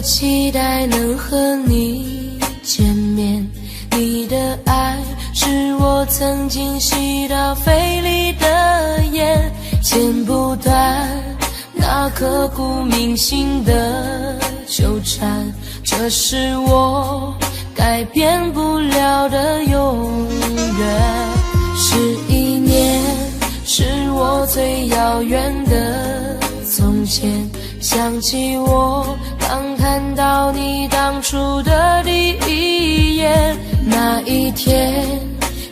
期待能和你见面，你的爱是我曾经吸到肺里的烟，剪不断那刻骨铭心的纠缠，这是我改变不了的永远。11年是我最遥远的从前，想起我刚看到你当初的第一眼，那一天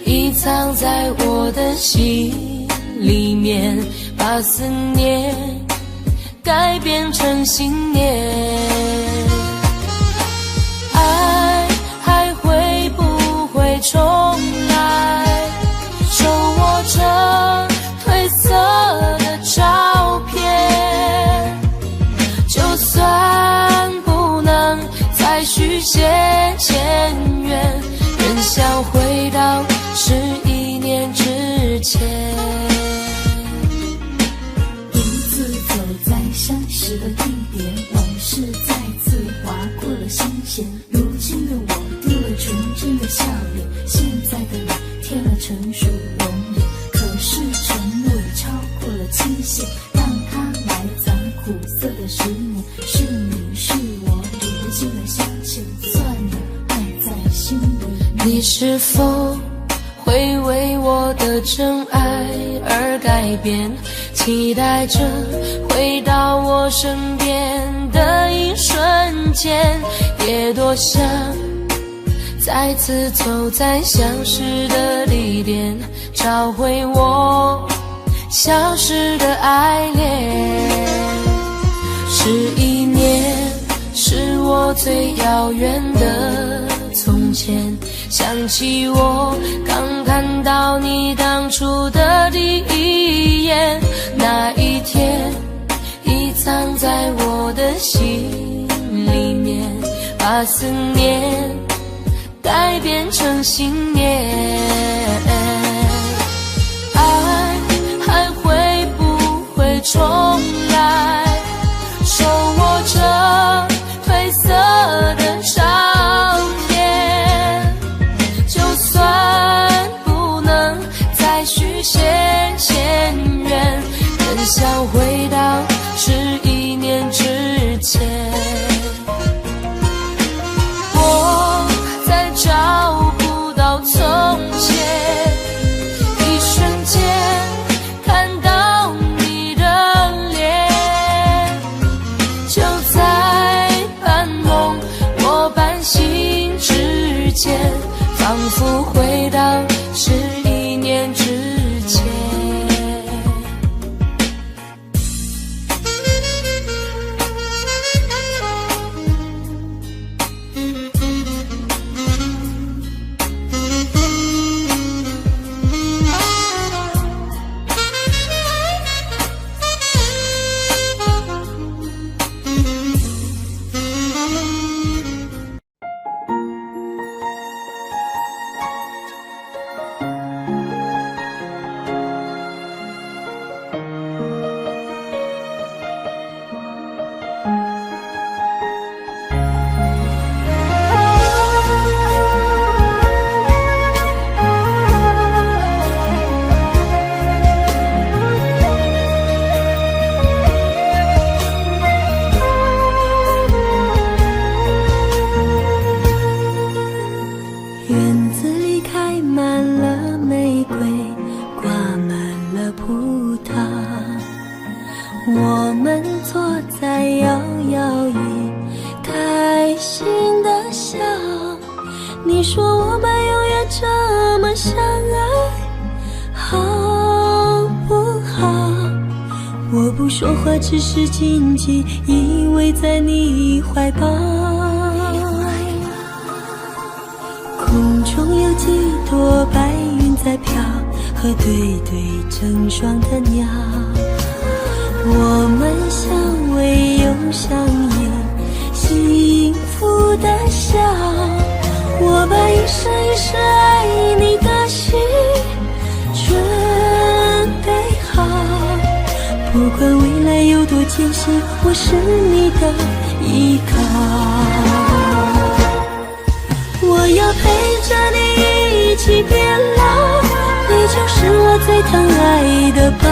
已藏在我的心里面，把思念改变成信念。爱还会不会重来，手握着褪色的照片，就算不能再续写前缘，仍想回到11年之前。独自走在相识的地点，往事再次划过了心弦。如今的我丢了纯真的笑脸，现在的你添了成熟容颜。可是承诺已超过了期限，让它埋葬苦涩的10年。是你是我如今的相欠，算了，爱在心里。你是否会为我的真爱而改变，期待着回到我身边的一瞬间，也多想再次走在相识的地点，找回我消失的爱恋。11年是我最遥远的从前，想起我刚看到你当初的第一眼，那一天已藏在我的心里面，把思念改变成信念。爱还会不会重来，手握着褪色的照片，就算不能再续写前缘，仍想回到11年之前。我再找不到从前，一瞬间看到你的脸，就在半梦或半醒之间，仿佛回到11年之前。院子里开满了玫瑰，挂满了葡萄，我们坐在摇摇椅，开心的笑。你说我们永远这么相爱，好不好？我不说话，只是紧紧依偎在你怀抱。空中有几朵白云在飘，和对对成双的鸟。我们相偎又相依，幸福的笑。我把一生一世爱你的心准备好，不管未来有多艰辛，我是你的依靠。我要陪着你一起变老，你就是我最疼爱的宝。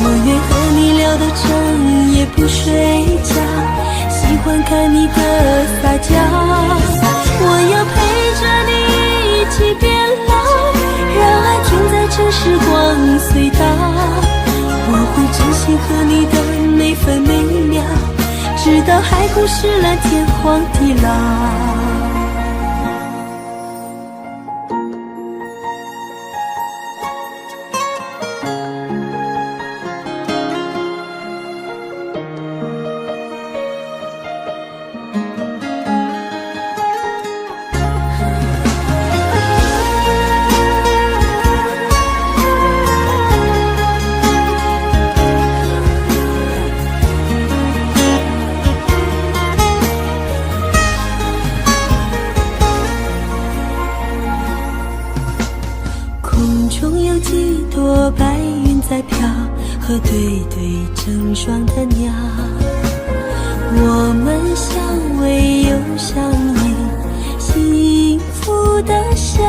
我愿和你聊到整夜不睡觉，喜欢看你的撒娇。我要陪着你一起变老，让爱停在这时光隧道。我会珍惜和你的每分每秒，直到海枯石烂，天荒地老。白云在飘，和对对成双的鸟，我们相偎又相依，幸福的笑。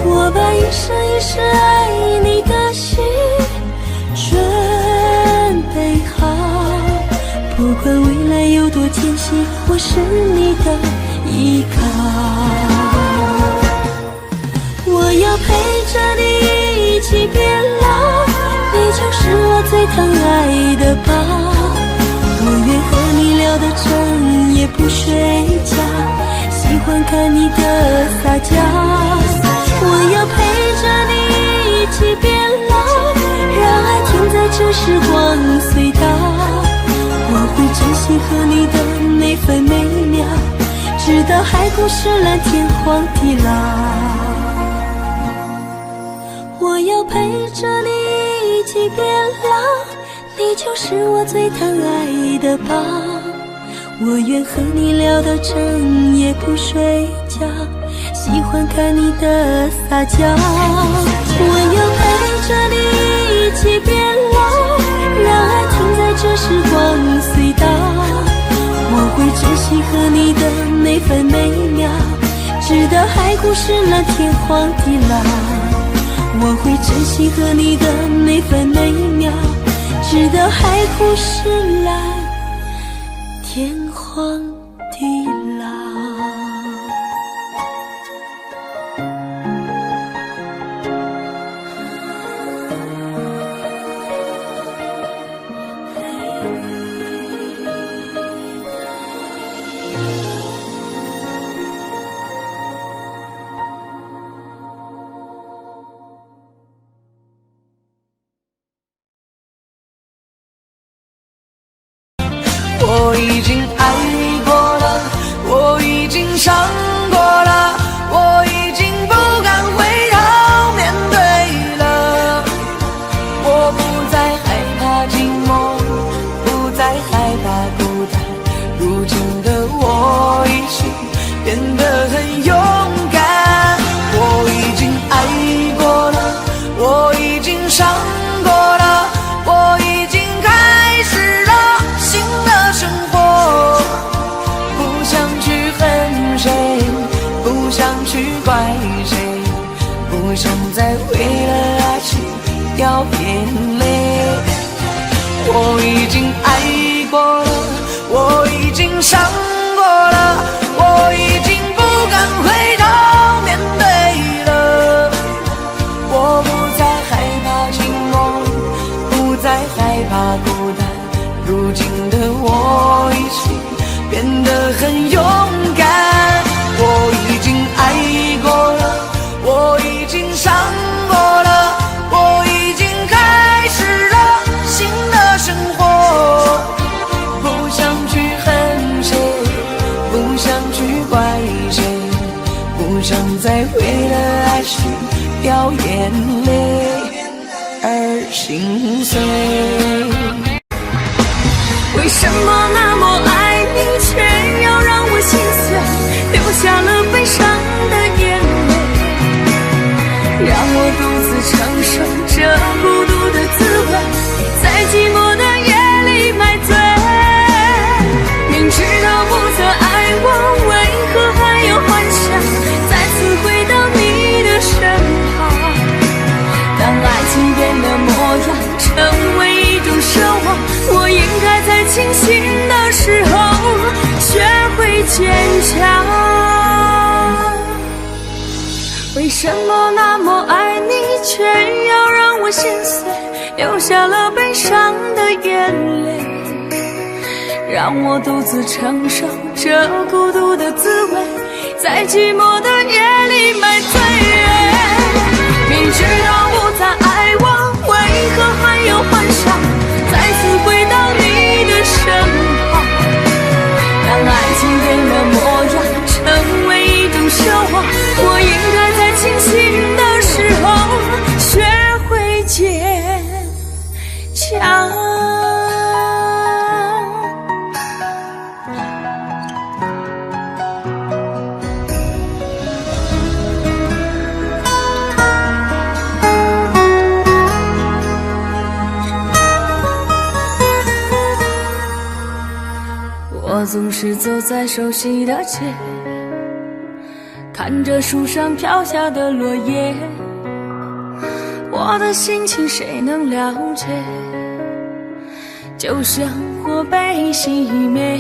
我把一生一世爱你的心准备好，不管未来有多艰辛，我是你的依靠。我要陪着你一起变老，你就是我最疼爱的宝。我愿和你聊到整夜不睡觉，喜欢看你的撒娇。我要陪着你一起变老，让爱停在这时光隧道。我会珍惜和你的每分每秒，直到海枯石烂，天荒地老。我要陪着你一起变老，你就是我最疼爱的宝。我愿和你聊到整夜不睡觉，喜欢看你的撒娇。我要陪着你一起变老，让爱停在这时光隧道。我会珍惜和你的每分每秒，直到海枯石烂，天荒地老。我会珍惜和你的每分每秒，直到海枯石烂，天荒地老。我已经爱过了，我已经伤过了，我已经不敢回头面对了。我不再害怕寂寞，不再害怕孤单，如今的我已经变得很勇敢。我已经爱过了，我已经伤过了，我已经开始了新的生活，不想去恨谁，不想去怪谁，不想再为了爱情掉眼泪。我已经爱过了，我已经伤过了，我已经不敢回头面对了。我不再害怕寂寞，不再害怕孤单，如今的我已经变得很勇敢。我已经爱过了，我已经伤过了，我已经开始了新的生活，不想去恨谁，不想去怪谁，不想再为了爱情掉眼泪而心碎。为什么那么爱你，却要让我心碎，流下了悲伤的眼泪，让我独自承受这孤独的滋味，在寂寞的夜里买醉。什么那么爱你，却要让我心碎，流下了悲伤的眼泪，让我独自承受这孤独的滋味，在寂寞的夜里买醉。明知道不再爱我，为何还有幻想再次回到你的身旁？当爱情变了模样，成为一种奢望，我应该在清醒的时候学会坚强。我总是走在熟悉的街，看着树上飘下的落叶，我的心情谁能了解？就像火被熄灭，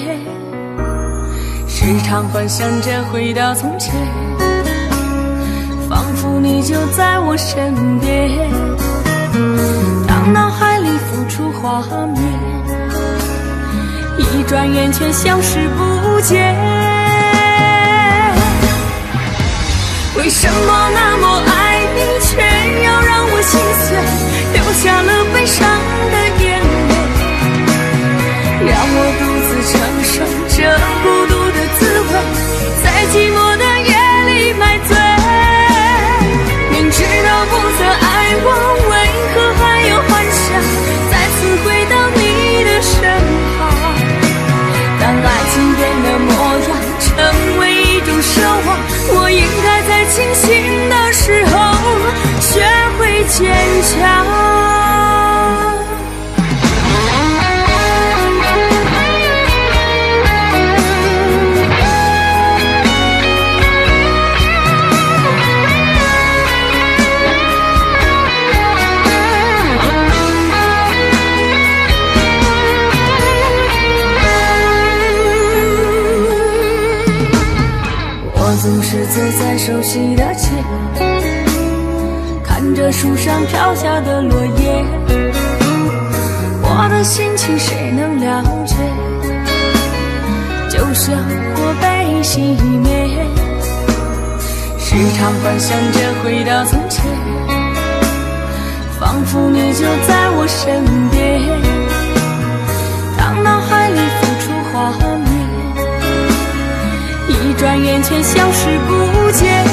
时常幻想着回到从前，仿佛你就在我身边，当脑海里浮出画面，一转眼却消失不见。为什么那么爱你，却要让我心碎，流下了悲伤的眼泪，让我独自承受这孤独的滋味，在寂寞的夜里买醉。明知道不再爱我，为何还有幻想再次回到你的身旁？当爱情变了模样，成为一种奢望，我应该在清醒的时候学会坚强。总是走在熟悉的街，看着树上飘下的落叶，我的心情谁能了解？就像火被熄灭，时常幻想着回到从前，仿佛你就在我身边，当脑海里浮出画面，一转眼却消失不见。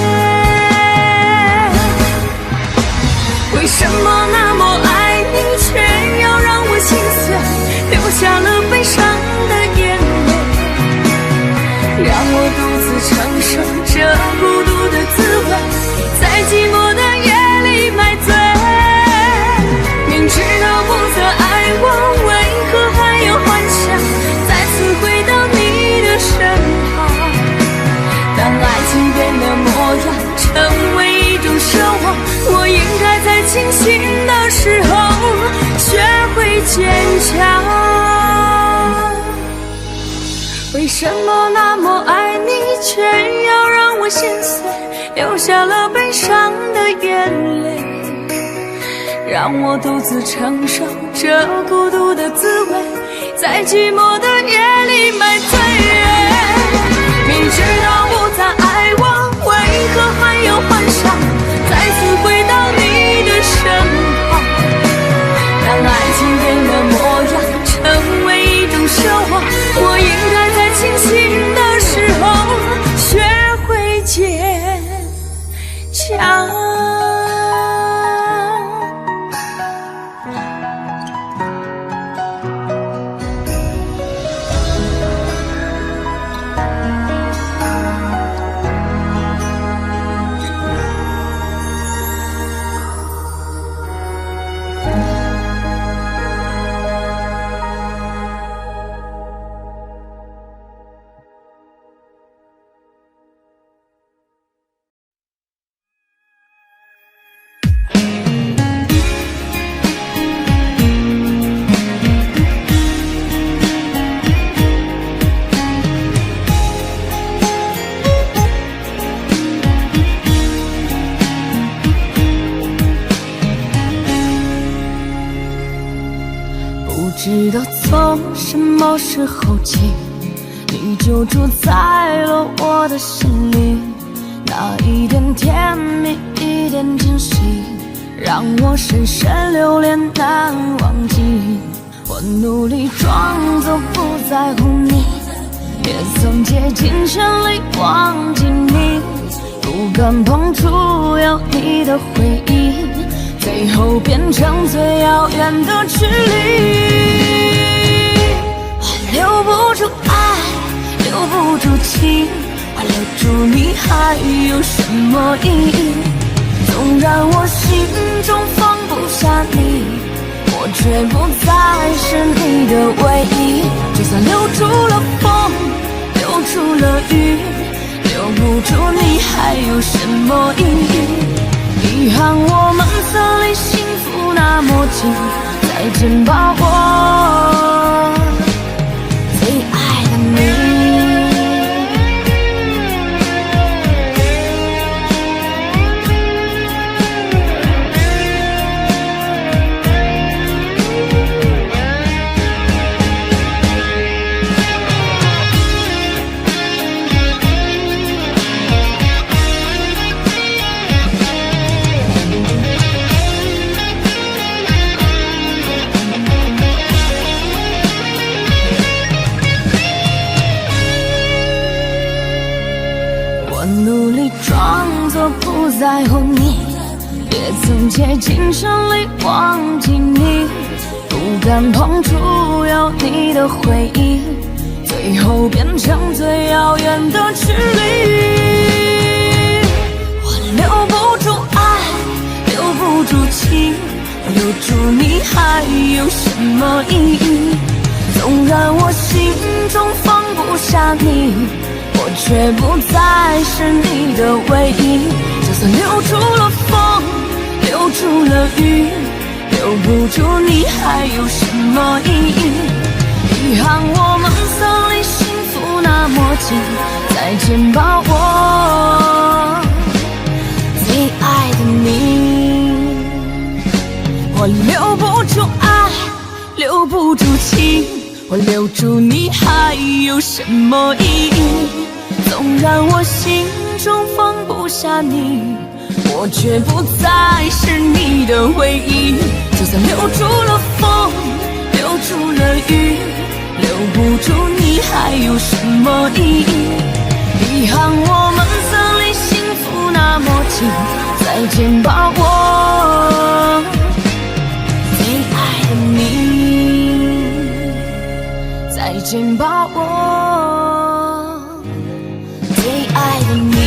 为什么那么爱你，却要让我心碎，流下了悲伤的眼泪，让我独自承受这孤独的滋味，在寂寞的夜里买醉。明知道不再爱我，为何还有幻想再次回到你的身旁？当爱情变了模样，成为一种奢望，我应该在清醒的时候学会坚强。为什么那么爱你，却要让我心碎，流下了悲伤的眼泪，让我独自承受这孤独的滋味，在寂寞的夜里买醉。明知道不再爱我，为何还有幻想再次回到你的身旁？当爱情变了模样，成为一种奢望，我应该在清醒的时候学会坚强。知道从什么时候起，你就住在了我的心里，那一点甜蜜，一点惊喜，让我深深留恋难忘记。我努力装作不在乎你，也曾竭尽全力忘记你，不敢碰触有你的回忆，最后变成最遥远的距离。我留不住爱，留不住情，我留住你还有什么意义？纵然我心中放不下你，我却不再是你的唯一。就算留住了风，留住了雨，留不住你还有什么意义？遗憾我们曾离幸福那么近，再见吧我最爱的你。不在乎你，也曾竭尽全力忘记你，不敢碰触有你的回忆，最后变成最遥远的距离。我留不住爱，留不住情，留住你还有什么意义？纵然我心中放不下你，我却不再是你的唯一。就算留住了风，留住了雨，留不住你还有什么意义？遗憾我们曾离幸福那么近，再见吧我最爱的你。我留不住爱，留不住情，我留住你还有什么意义？纵然我心中放不下你，我却不再是你的唯一。就算留住了风，留住了雨，留不住你还有什么意义？遗憾我们曾离幸福那么近，再见吧我最爱的你，再见吧我最爱的你。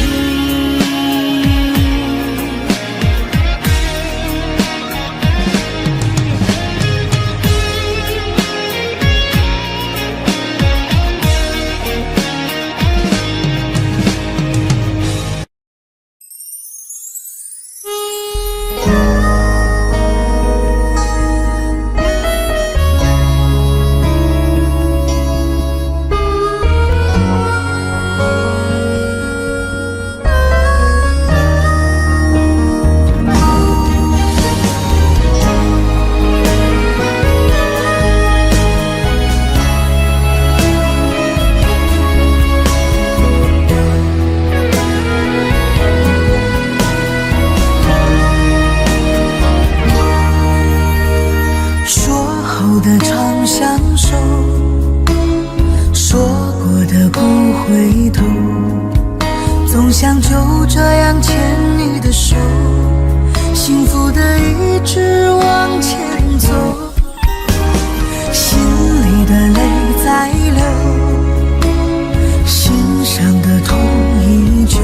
想就这样牵你的手，幸福的一直往前走，心里的泪在流，心上的痛依旧。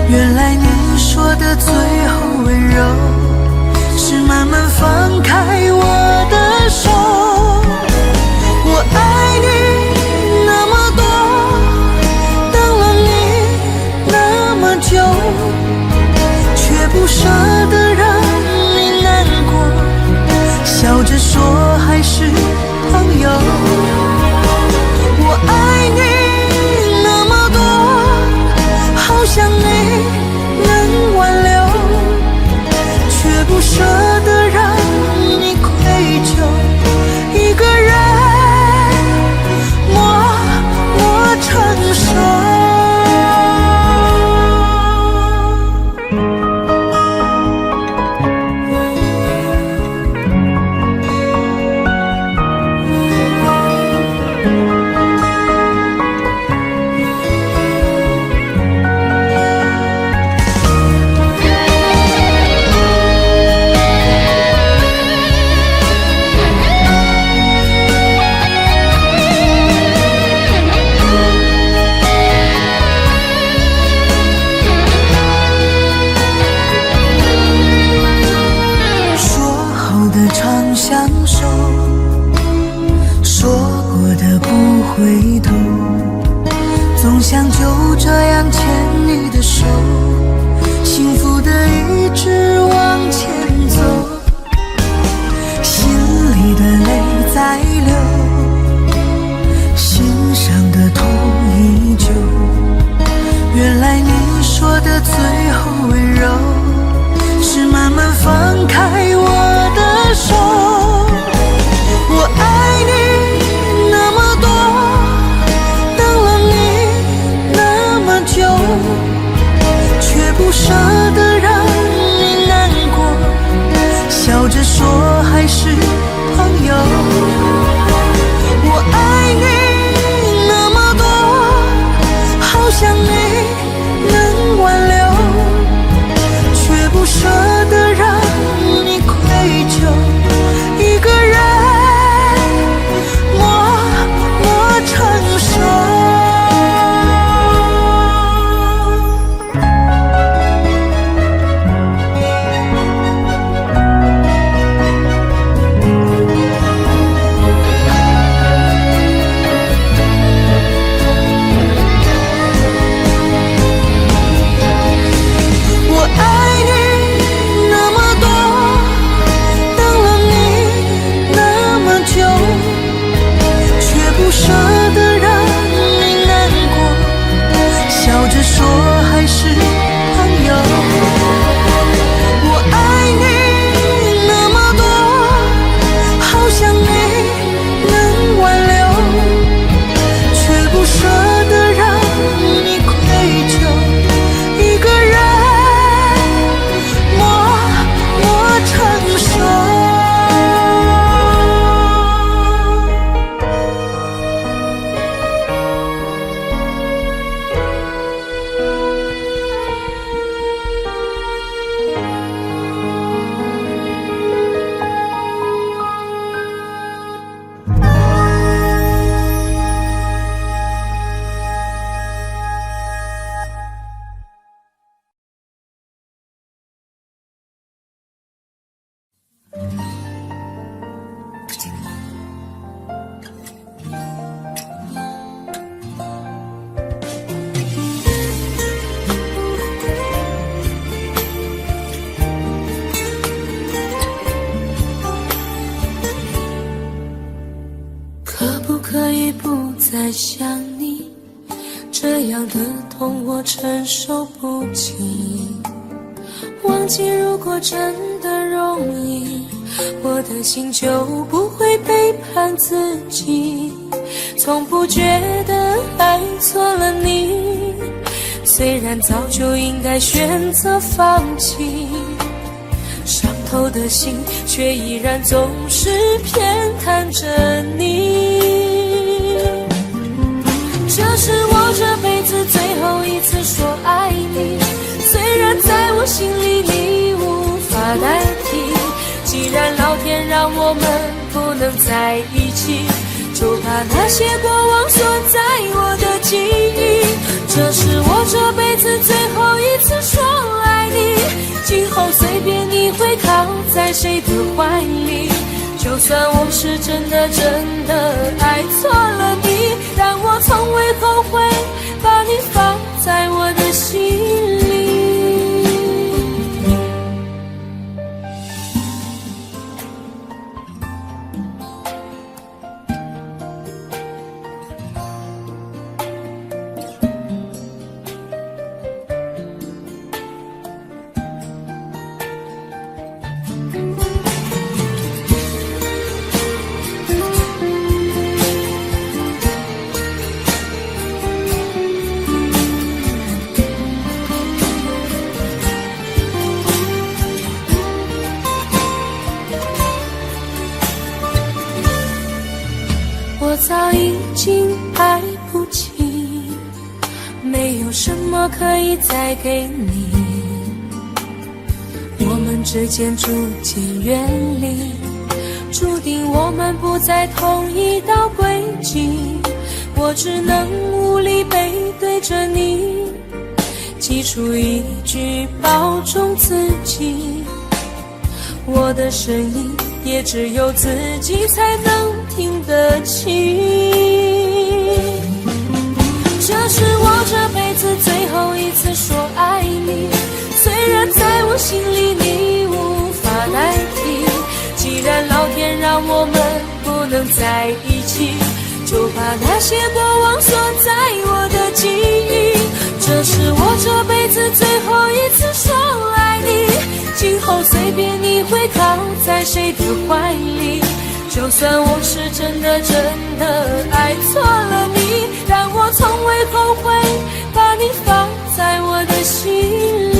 原来你说的最后温柔，是慢慢放开我的手。我爱你那么多，等了你那么久，却不舍得让你难过，笑着说还是朋友。我爱你那么说的最后温柔，是慢慢放开我的手。我爱你那么多，等了你那么久，却不舍得让你难过，笑着说还是朋友。我爱你那么多，好想你能挽留，却不舍得让你愧疚，一个人默默承受。可以不再想你，这样的痛我承受不起。忘记如果真的容易，我的心就不会背叛自己。从不觉得爱错了你，虽然早就应该选择放弃，伤透的心却依然总是偏袒着你。这是我这辈子最后一次说爱你，虽然在我心里你无法代替。既然老天让我们不能在一起，就把那些过往锁在我的记忆。这是我这辈子最后一次说爱你，今后随便你会靠在谁的怀里。就算我是真的爱错了你，但我从未后悔把你放在我的心里。我早已经爱不起，没有什么可以再给你。我们之间逐渐远离，注定我们不在同一道轨迹。我只能无力背对着你，挤出一句保重自己。我的声音也只有自己才能听得清。这是我这辈子最后一次说爱你，虽然在我心里你无法代替。既然老天让我们不能在一起，就把那些过往锁在我的记忆。这是我这辈子会靠在谁的怀里。就算我是真的爱错了你，但我从未后悔把你放在我的心里。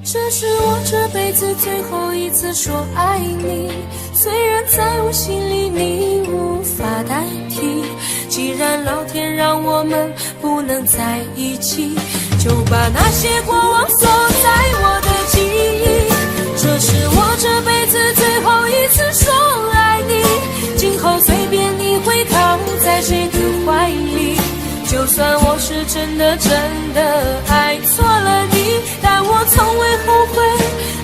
这是我这辈子最后一次说爱你，虽然在我心里你无法代替，既然老天让我们不能在一起，就把那些过往锁在我的记忆。这是我这辈子最后一次说爱你，今后随便你会靠在谁的怀里。就算我是真的爱错了你，但我从未后悔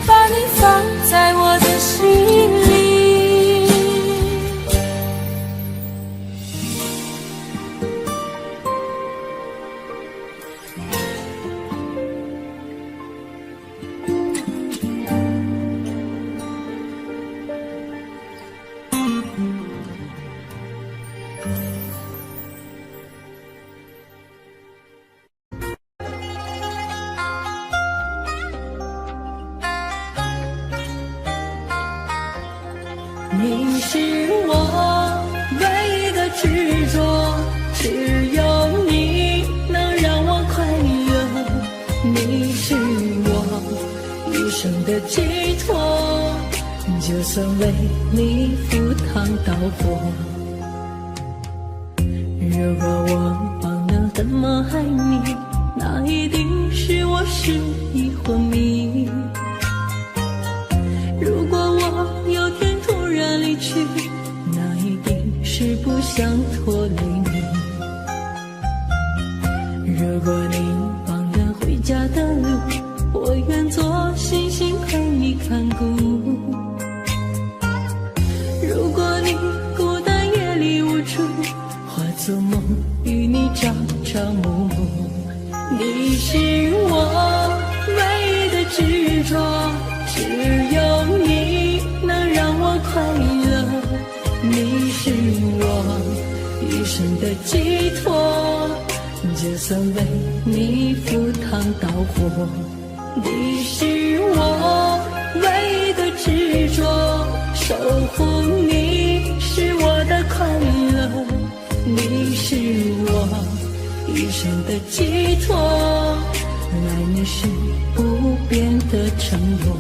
把你放在我的心里。你是我唯一的执着，只有你能让我快乐。你是我一生的寄托，就算为你赴汤蹈火。如果我忘了怎么爱你，那一定是我失忆昏迷。如果我有天突然离去，那一定是不想拖累你。如果你忘了回家的路，我愿做星星陪你看顾。如果你孤单夜里无助，化作梦与你朝朝暮暮。你是我唯一的执着，只有你能让我快乐。你是我一生的寄托，就算为你赴汤蹈火。你是我唯一的执着，守护你是我的快乐。你是我一生的寄托，爱你是不变的承诺。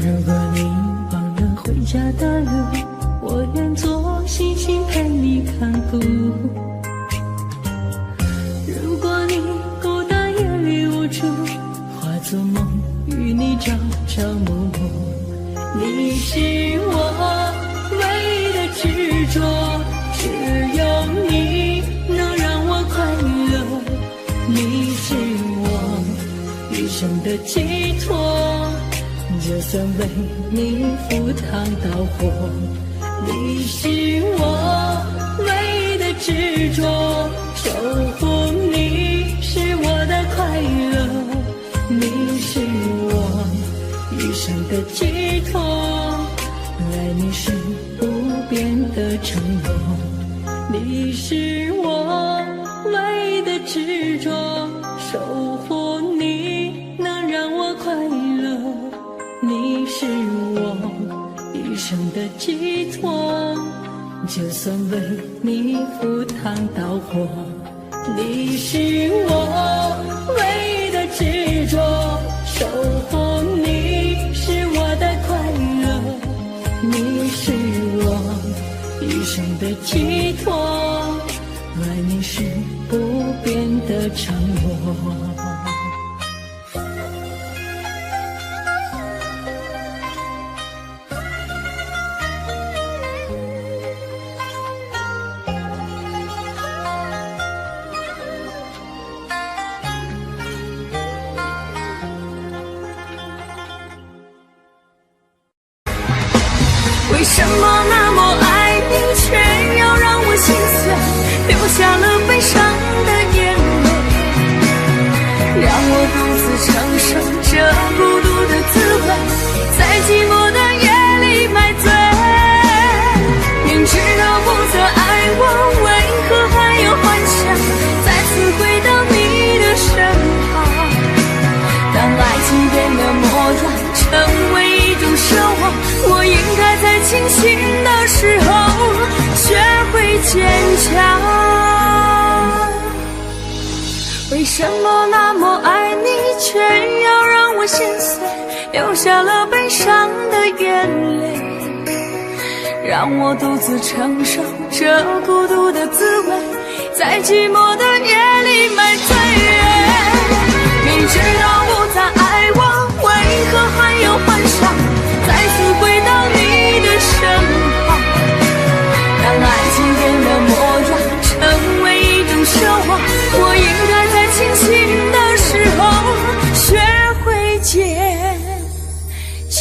如果你忘了回家的路，我愿做星星陪你看顾。如果你孤单夜里无助，化作梦与你朝朝暮暮。你是我唯一的执着，只有你能让我快乐。你是我一生的寄托，就算为你赴汤蹈火。你是我唯一的执着，守护你是我的快乐。你是我一生的寄托，爱你是不变的承诺。你是我唯一的执着，守护你能让我快乐。你是我一生的寄托，就算为你赴汤蹈火。你是我唯一的执着，守护你是我的快乐。你是我一生的寄托，爱你是不变的承诺。为什么那么爱你，却要让我心碎，流下了悲伤的眼泪？什么那么爱你，却要让我心碎，流下了悲伤的眼泪，让我独自承受这孤独的滋味，在寂寞的夜里买醉。明知道不再爱我，为何还有幻想再次回到你的身旁？当爱情变了模样，成为一种奢望，我应该在清醒的时候学会坚强。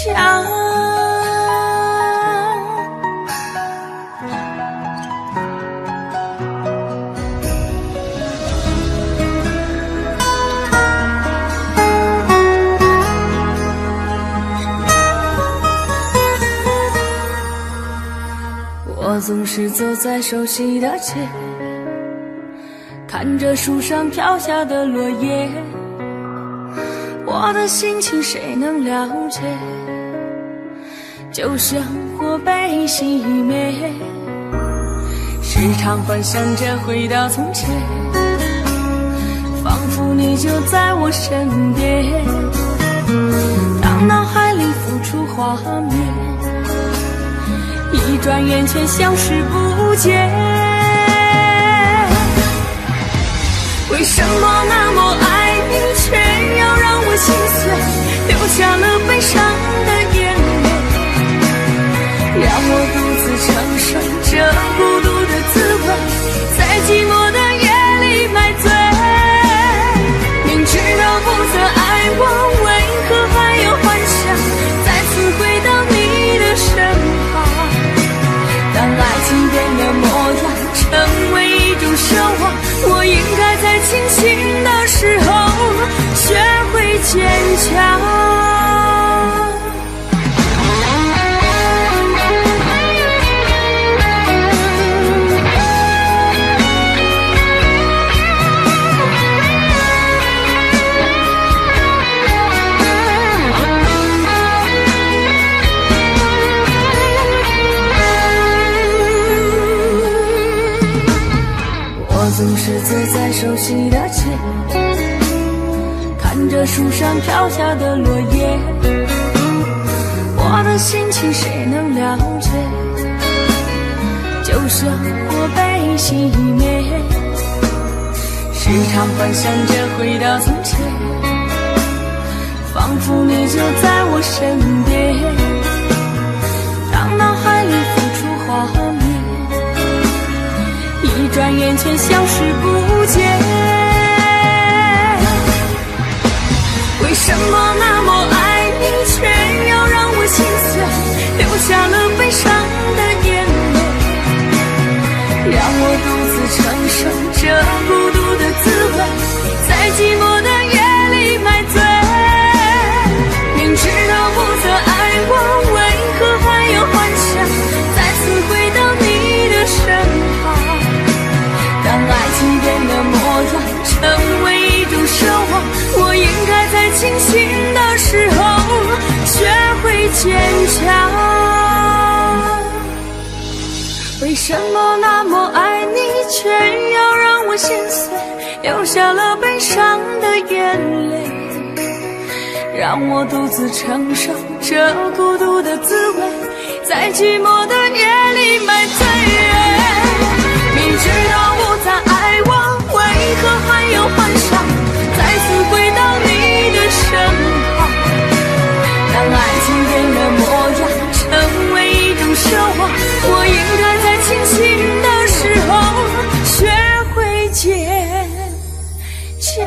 我总是走在熟悉的街，看着树上飘下的落叶，我的心情谁能了解？就像火被熄灭，时常幻想着回到从前，仿佛你就在我身边，当脑海里浮出画面，一转眼却消失不见。为什么那么爱你，却要让我心碎，流下了悲伤的眼泪，让我独自承受这孤独的滋味，在寂寞的夜里买醉。明知道不再爱我，为何还有幻想再次回到你的身旁？当爱情变了模样，成为一种奢望，我应该在清醒的时候学会坚强。总是走在熟悉的街，看着树上飘下的落叶，我的心情谁能了解？就像火被熄灭，时常幻想着回到从前，仿佛你就在我身边，当脑海里浮出画面，一转眼却消失不见。为什么那么爱你，却要让我心碎，流下了悲伤的眼泪，让我独自承受这孤独的滋味，在寂寞的夜里买醉。明知道不再爱我，为何还有幻想再次回到你的身旁？当爱情变了模样，成为一种奢望，我应该在清醒的时候学会坚强。为什么那么爱你，却要让我心碎，流下了悲伤的眼泪，让我独自承受这孤独的滋味，在寂寞的夜里买醉。明知道不再爱我，为何还有幻想再次回到你的身旁？当爱情变了模样，成为一种奢望，我应该在清醒的时候学会坚强。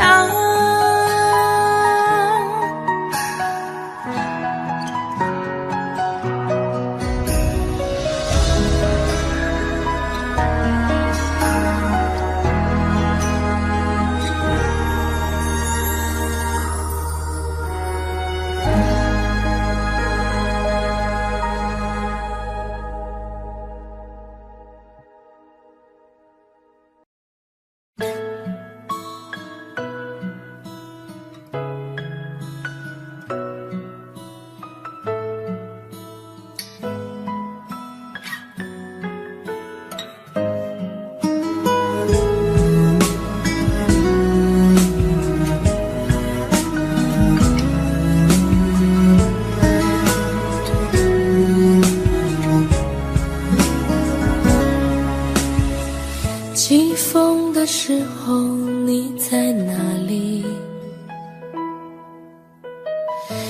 起风的时候你在哪里？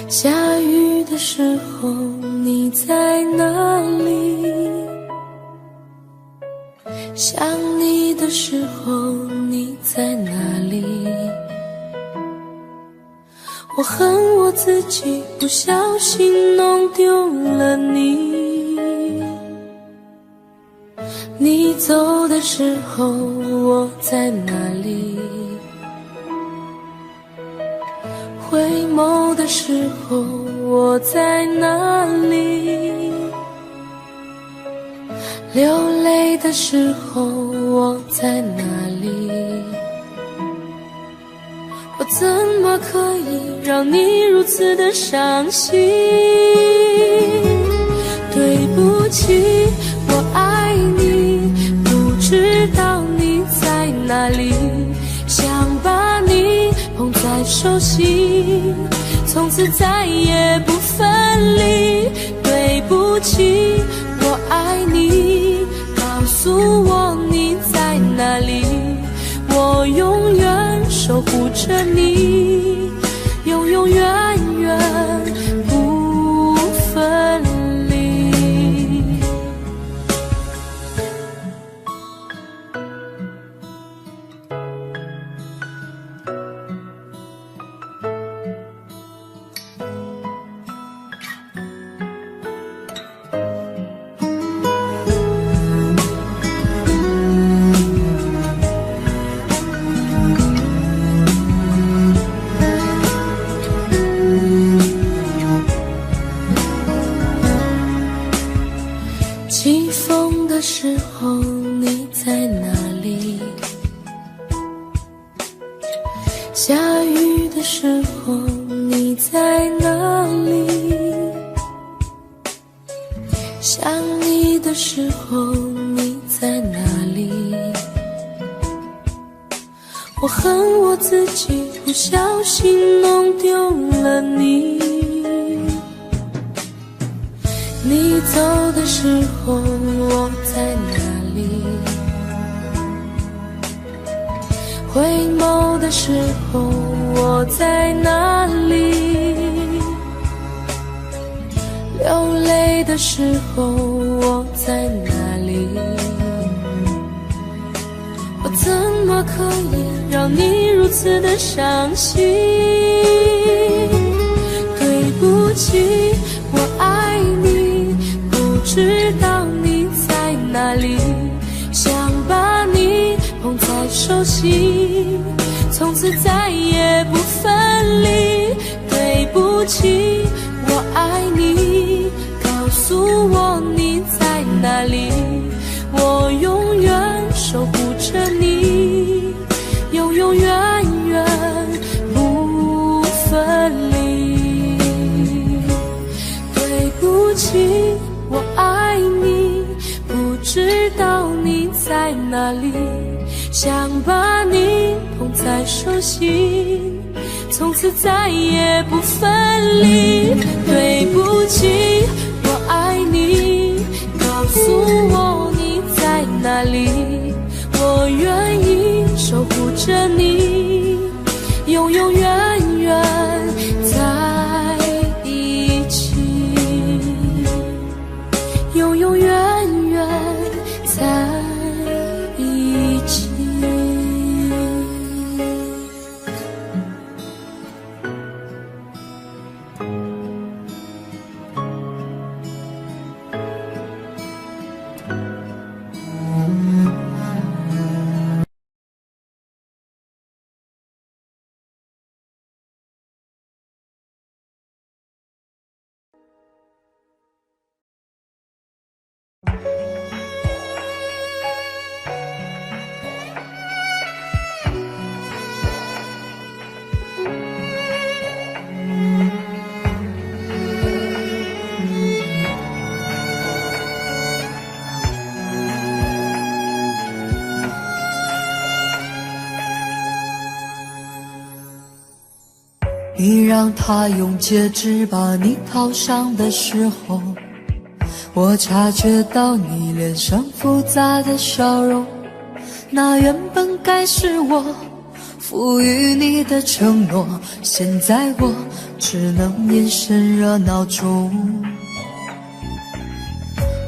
下雨的时候你在哪里？想你的时候你在哪里？我恨我自己不小心弄丢了你。你走的时候我在哪里？回眸的时候我在哪里？流泪的时候我在哪里？我怎么可以让你如此的伤心？对不起，我爱你，不知道你在哪里，想把你捧在手心，从此再也不分离。对不起，我爱你，告诉我你在哪里，我永远守护着你，永永远远不分离。起风的时候你在哪里？下雨的时候你在哪里？想你的时候你在哪里？我恨我自己不小心弄丢了你。你走的时候我在哪里？回眸的时候我在哪里？流泪的时候我在哪里？我怎么可以让你如此的伤心？对不起，我爱你，不知道你在哪里，想把你捧在手心，从此再也不分离。对不起，我爱你，告诉我你在哪里，我永远守护着你，永永远远不分离。对不起，我爱你，不知道你在哪里，想把你捧在手心，从此再也不分离。对不起，我爱你，告诉我你在哪里，我愿意守护着你，永永远远在一起，永永远远在一起。你让他用戒指把你套上的时候，我察觉到你脸上复杂的笑容。那原本该是我赋予你的承诺，现在我只能眼神热闹中。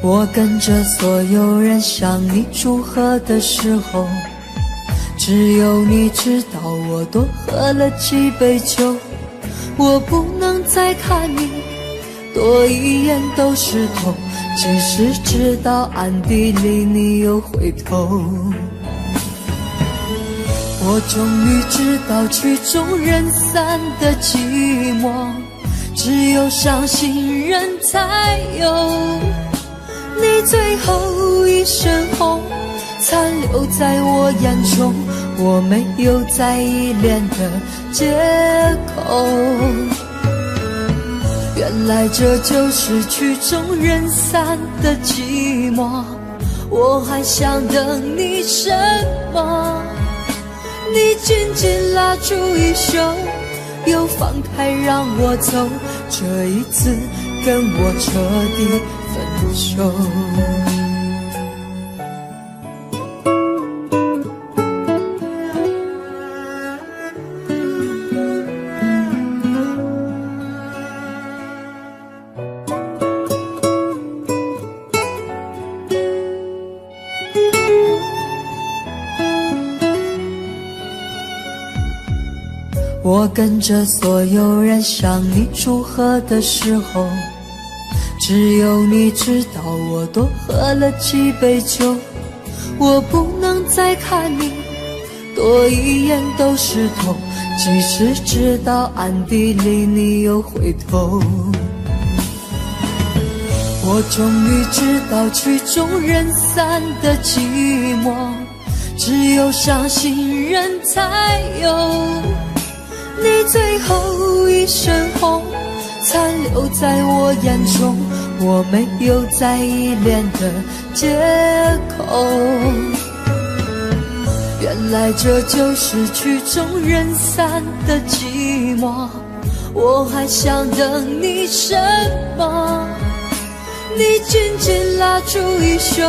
我跟着所有人向你祝贺的时候，只有你知道我多喝了几杯酒。我不能再看你多一眼都是痛，即使知道暗地里你又回头。我终于知道曲终人散的寂寞，只有伤心人才有。你最后一身红残留在我眼中，我没有再依恋的借口。原来这就是曲终人散的寂寞，我还想等你什么？你紧紧拉住衣袖，又放开让我走，这一次跟我彻底分手。我跟着所有人向你祝贺的时候，只有你知道我多喝了几杯酒。我不能再看你多一眼都是痛，即使知道暗地里你又回头。我终于知道曲终人散的寂寞，只有伤心人才有。你最后一身红残留在我眼中，我没有再依恋的借口。原来这就是曲终人散的寂寞，我还想等你什么？你紧紧拉住衣袖，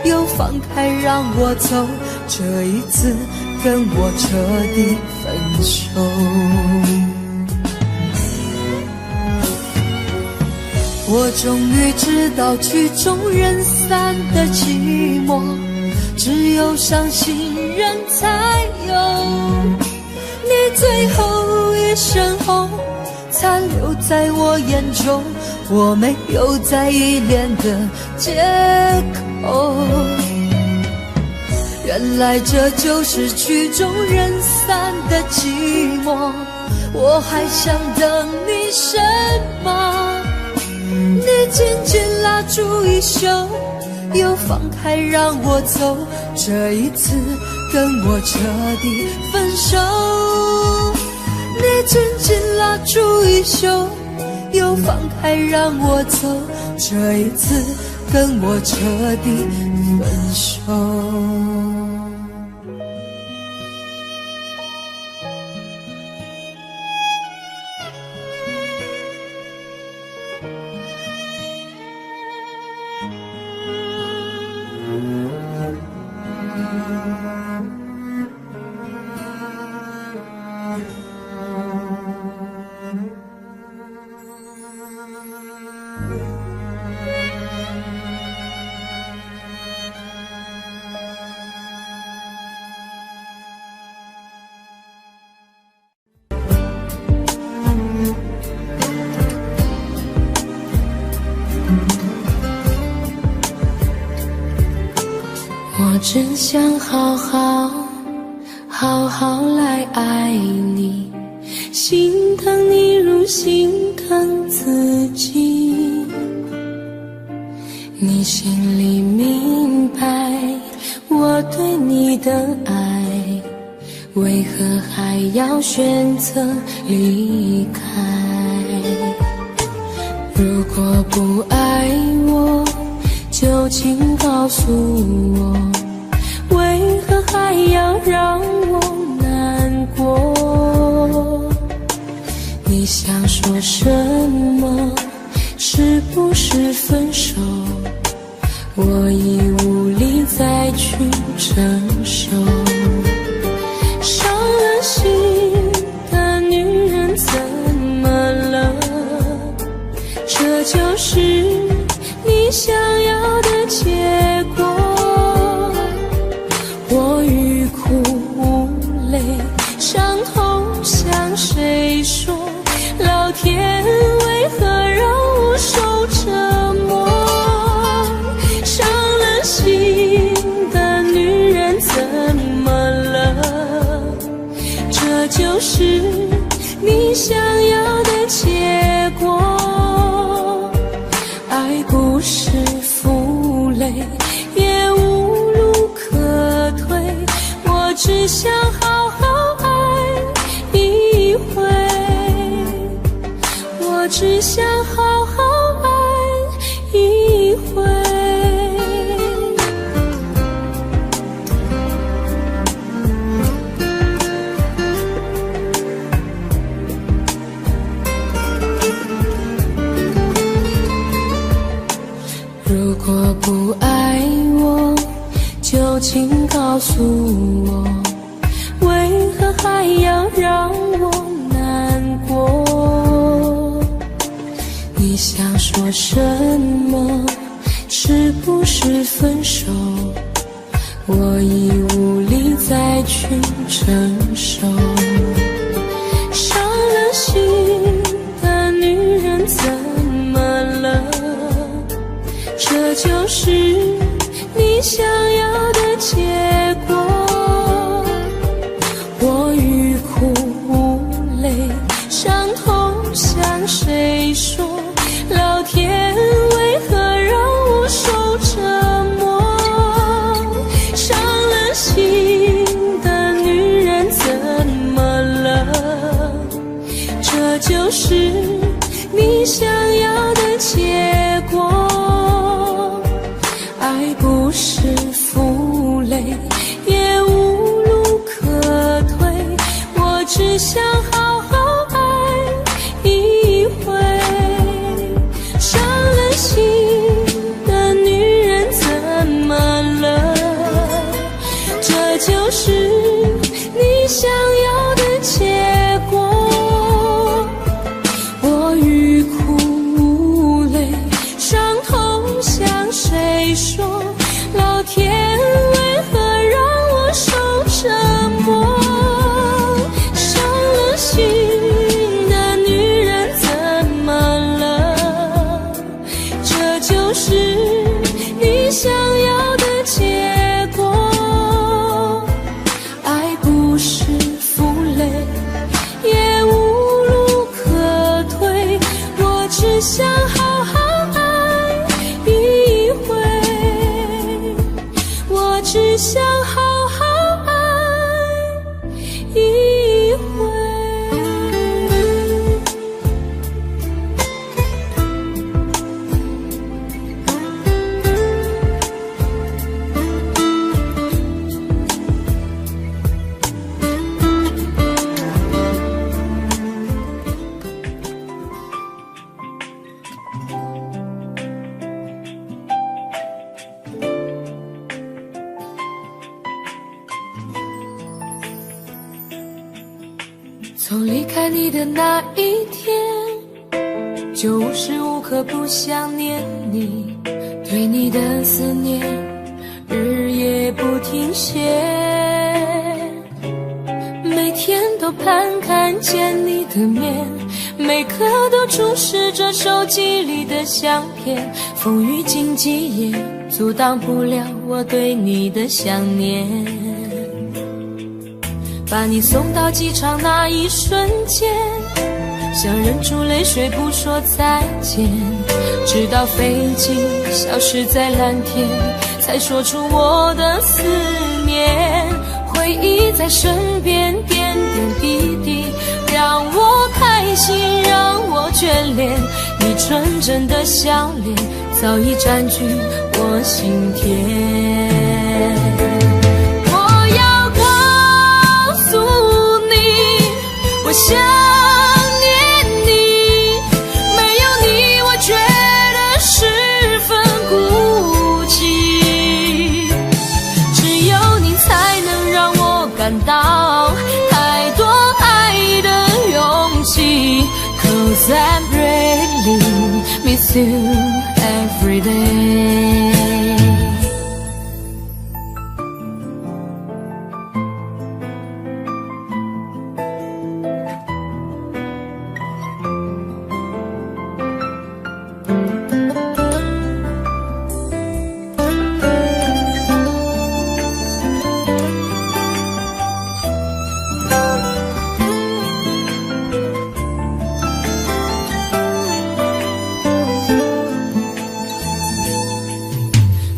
又放开让我走，这一次跟我彻底分手。我终于知道曲终人散的寂寞，只有伤心人才有。你最后一身红残留在我眼中，我没有再依恋的借口。原来这就是曲终人散的寂寞，我还想等你什么？你紧紧拉住衣袖，又放开让我走，这一次跟我彻底分手。你紧紧拉住衣袖，又放开让我走，这一次跟我彻底分手。我真想好好来爱你，心疼你如心疼自己。你心里明白我对你的爱，为何还要选择离开？如果不爱我，就请告诉我，为何还要让我难过？你想说什么？是不是分手？我已无力再去承受。伤了心的女人怎么了？这就是你想要的结果。我欲哭无泪，伤痛向谁说？老天为何让我受折磨？伤了心的女人怎么了？这就是你想要的结果。爱不是负累，也无路可退，我只想好好爱一回，我只想好好爱一回。如果不爱我，就请告诉我，为何还要让我难过？你想说什么？是不是分手？我已无力再去承受。伤了心的女人怎么了？这就是你想要的结果。我欲哭无泪，伤痛向谁说？老天为何让我受折磨？伤了心的女人怎么了？这就是你想要的结果。爱不是负累，也无路可退，我只想好好爱一回。伤了心的女人怎么了？这就是你想要的结果。我欲哭无泪，伤痛向谁说？老天为何让我受折磨？伤了心的女人怎么了？这就是你想要的结果。爱不是负累，也无路可退，我只想好好爱一回，我只想好好爱一回。从离开你的那一天，就无时无刻不想念你，对你的思念日夜不停歇，每天都盼看见你的面，每刻都注视着手机里的相片，风雨经济也阻挡不了我对你的想念。把你送到机场那一瞬间，想忍住泪水不说再见，直到飞机消失在蓝天，才说出我的思念。回忆在身边点点滴滴，让我开心，让我眷恋，你纯真的笑脸早已占据我心田。我想念你，没有你我觉得十分孤寂。'Cause I really miss you every day.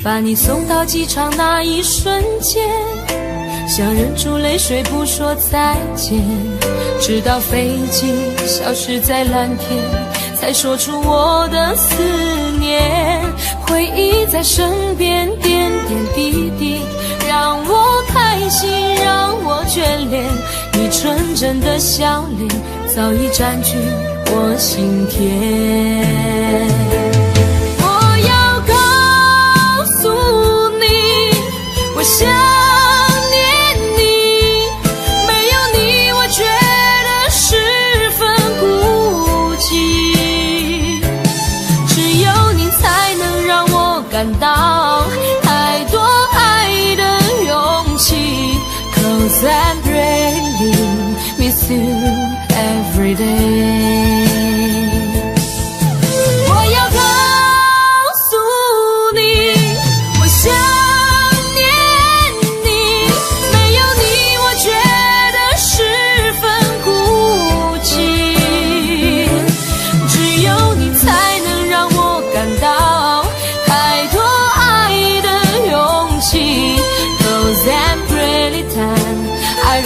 把你送到机场那一瞬间，想忍住泪水不说再见，直到飞机消失在蓝天，才说出我的思念。回忆在身边点点滴滴，让我开心，让我眷恋。你纯真的笑脸早已占据我心田。我想念你，没有你我觉得十分孤寂，只有你才能让我感到太多爱的勇气。 Cause I really miss you every day. 我要告诉你，我想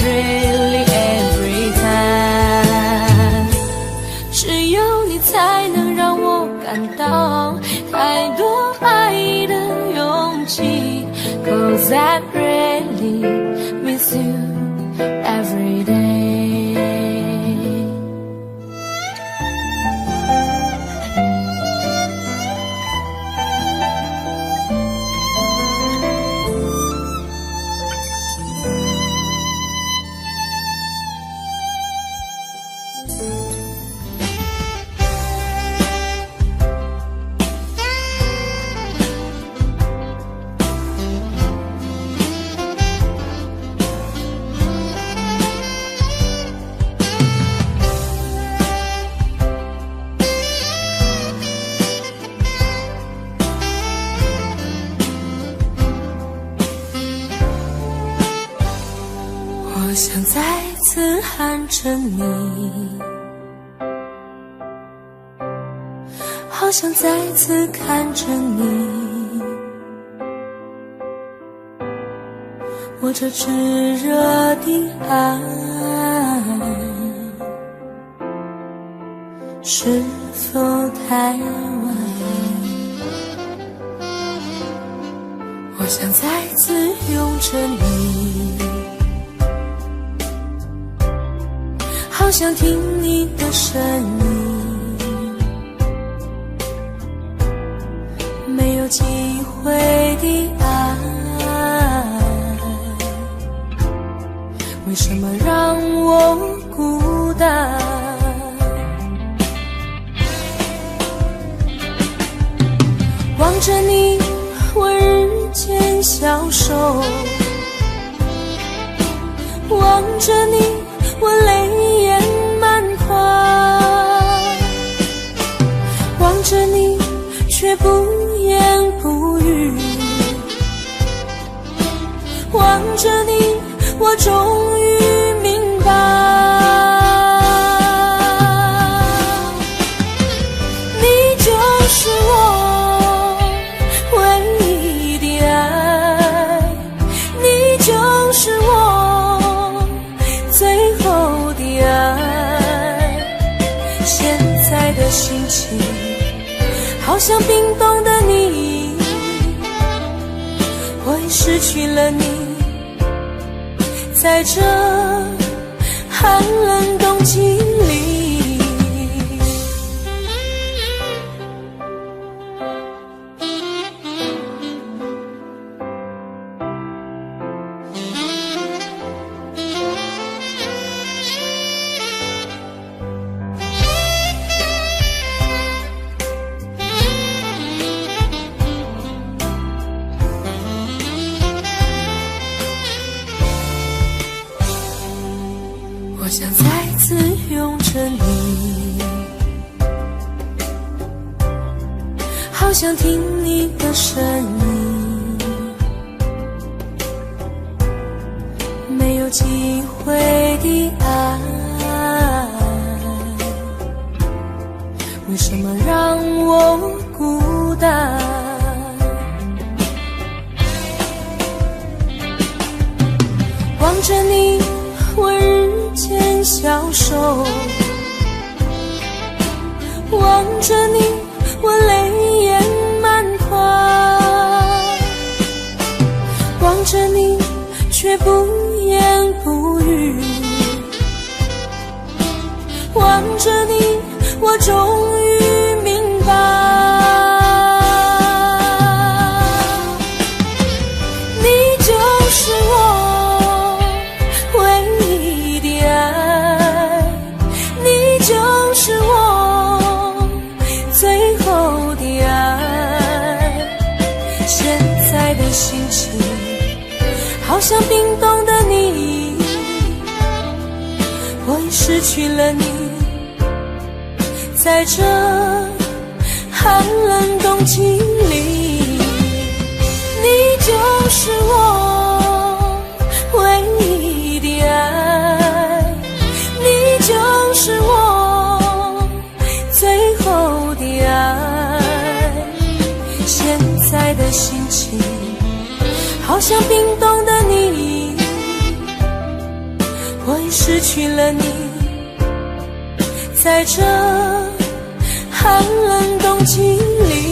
Really every time， 只有你才能让我感到太多爱的勇气。 Cause I really miss you every day。我想再次喊着你，好想再次看着你，我这炙热的爱是否太晚？我想再次拥着你，好想听你的声音，没有机会的爱，为什么让我孤单？望着你，我日渐消瘦，望着你，我泪眼满眶，望着你却不言不语，望着你我终于明白，你就是我唯一的爱，你就是我最后的爱。现在的心情好像冰冻的你，我已失去了你，在这寒冷冬季里。我想再次拥着你，好想听你的声音，没有机会的爱，为什么让我孤单？望着你，我日渐消瘦，望着你，我泪眼满眶，望着你，却不言不语，望着你，我终于明白，你就是我唯一的爱，你就是我最后的爱。现在的心情好像冰冻的你，我已失去了你，在这寒冷冬季里，你就是我唯一的爱，你就是我最后的爱。现在的心情好像冰冻的你，我已失去了你，在这寒冷冬季里。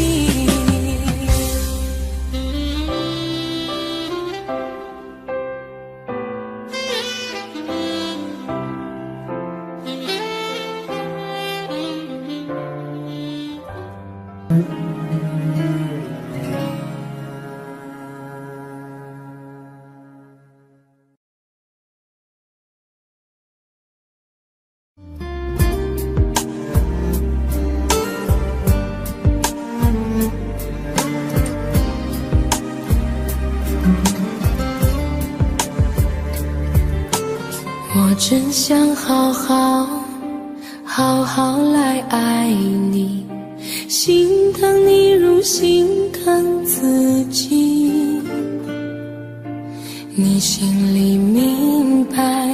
我真想好好来爱你，心疼你如心疼自己。你心里明白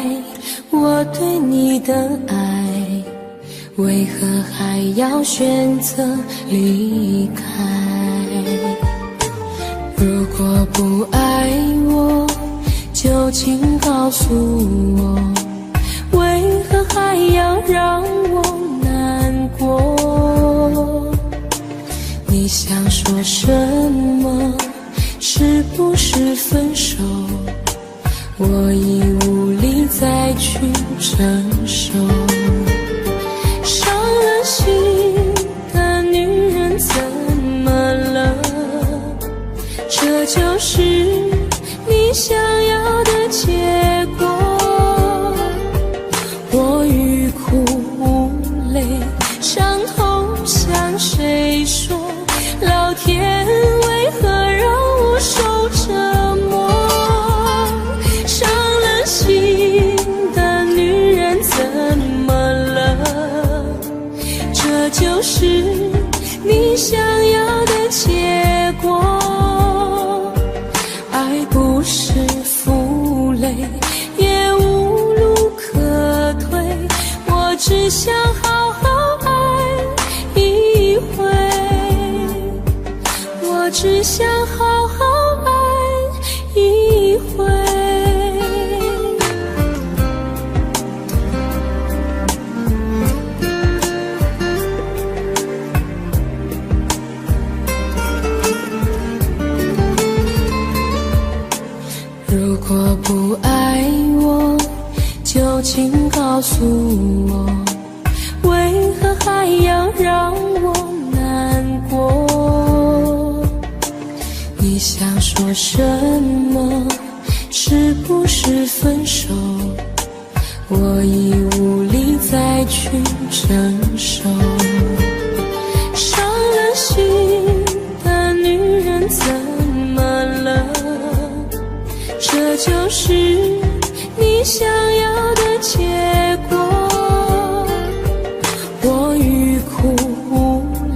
我对你的爱，为何还要选择离开？如果不爱我，就请告诉我，为何还要让我难过？你想说什么？是不是分手？我已无力再去承受。伤了心的女人怎么了？这就是你想要的结果。我欲哭无泪，伤痛向谁说？老天为何让我受折磨？伤了心的女人怎么了？这就是你想要的结果。爱不是负累，也无路可退，我只想好好爱一回，我只想好好爱一回。如果不爱我，就请告诉我，为何还要让我难过？你想说什么？是不是分手？我已无力再去承受。伤了心的女人怎么了？这就是你想要的结果。我欲哭无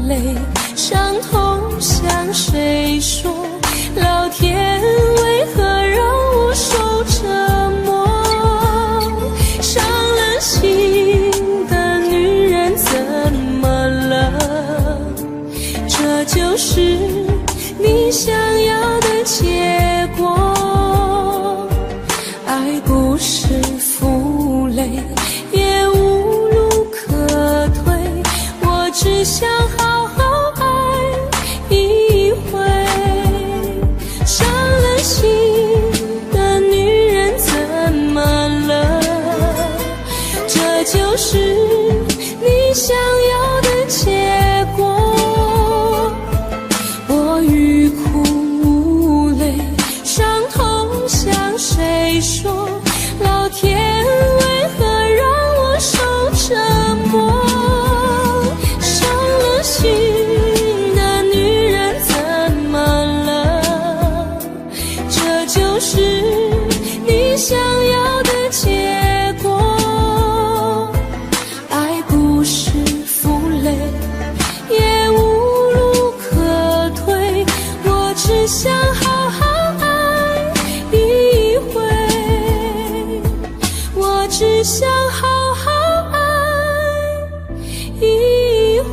泪，伤痛向谁说？老天为何让我受折磨？伤了心的女人怎么了？这就是你想要的结果。爱不是负累，也无路可退，我只想好好爱一回。伤了心的女人怎么了？这就是你想要的结果。我欲哭无泪，伤痛向谁说？老天为何让我受折磨？伤了心的女人怎么了？这就是你想要的结果。爱不是负累，也无路可退，我只想好好爱一回，我只想好好爱一回。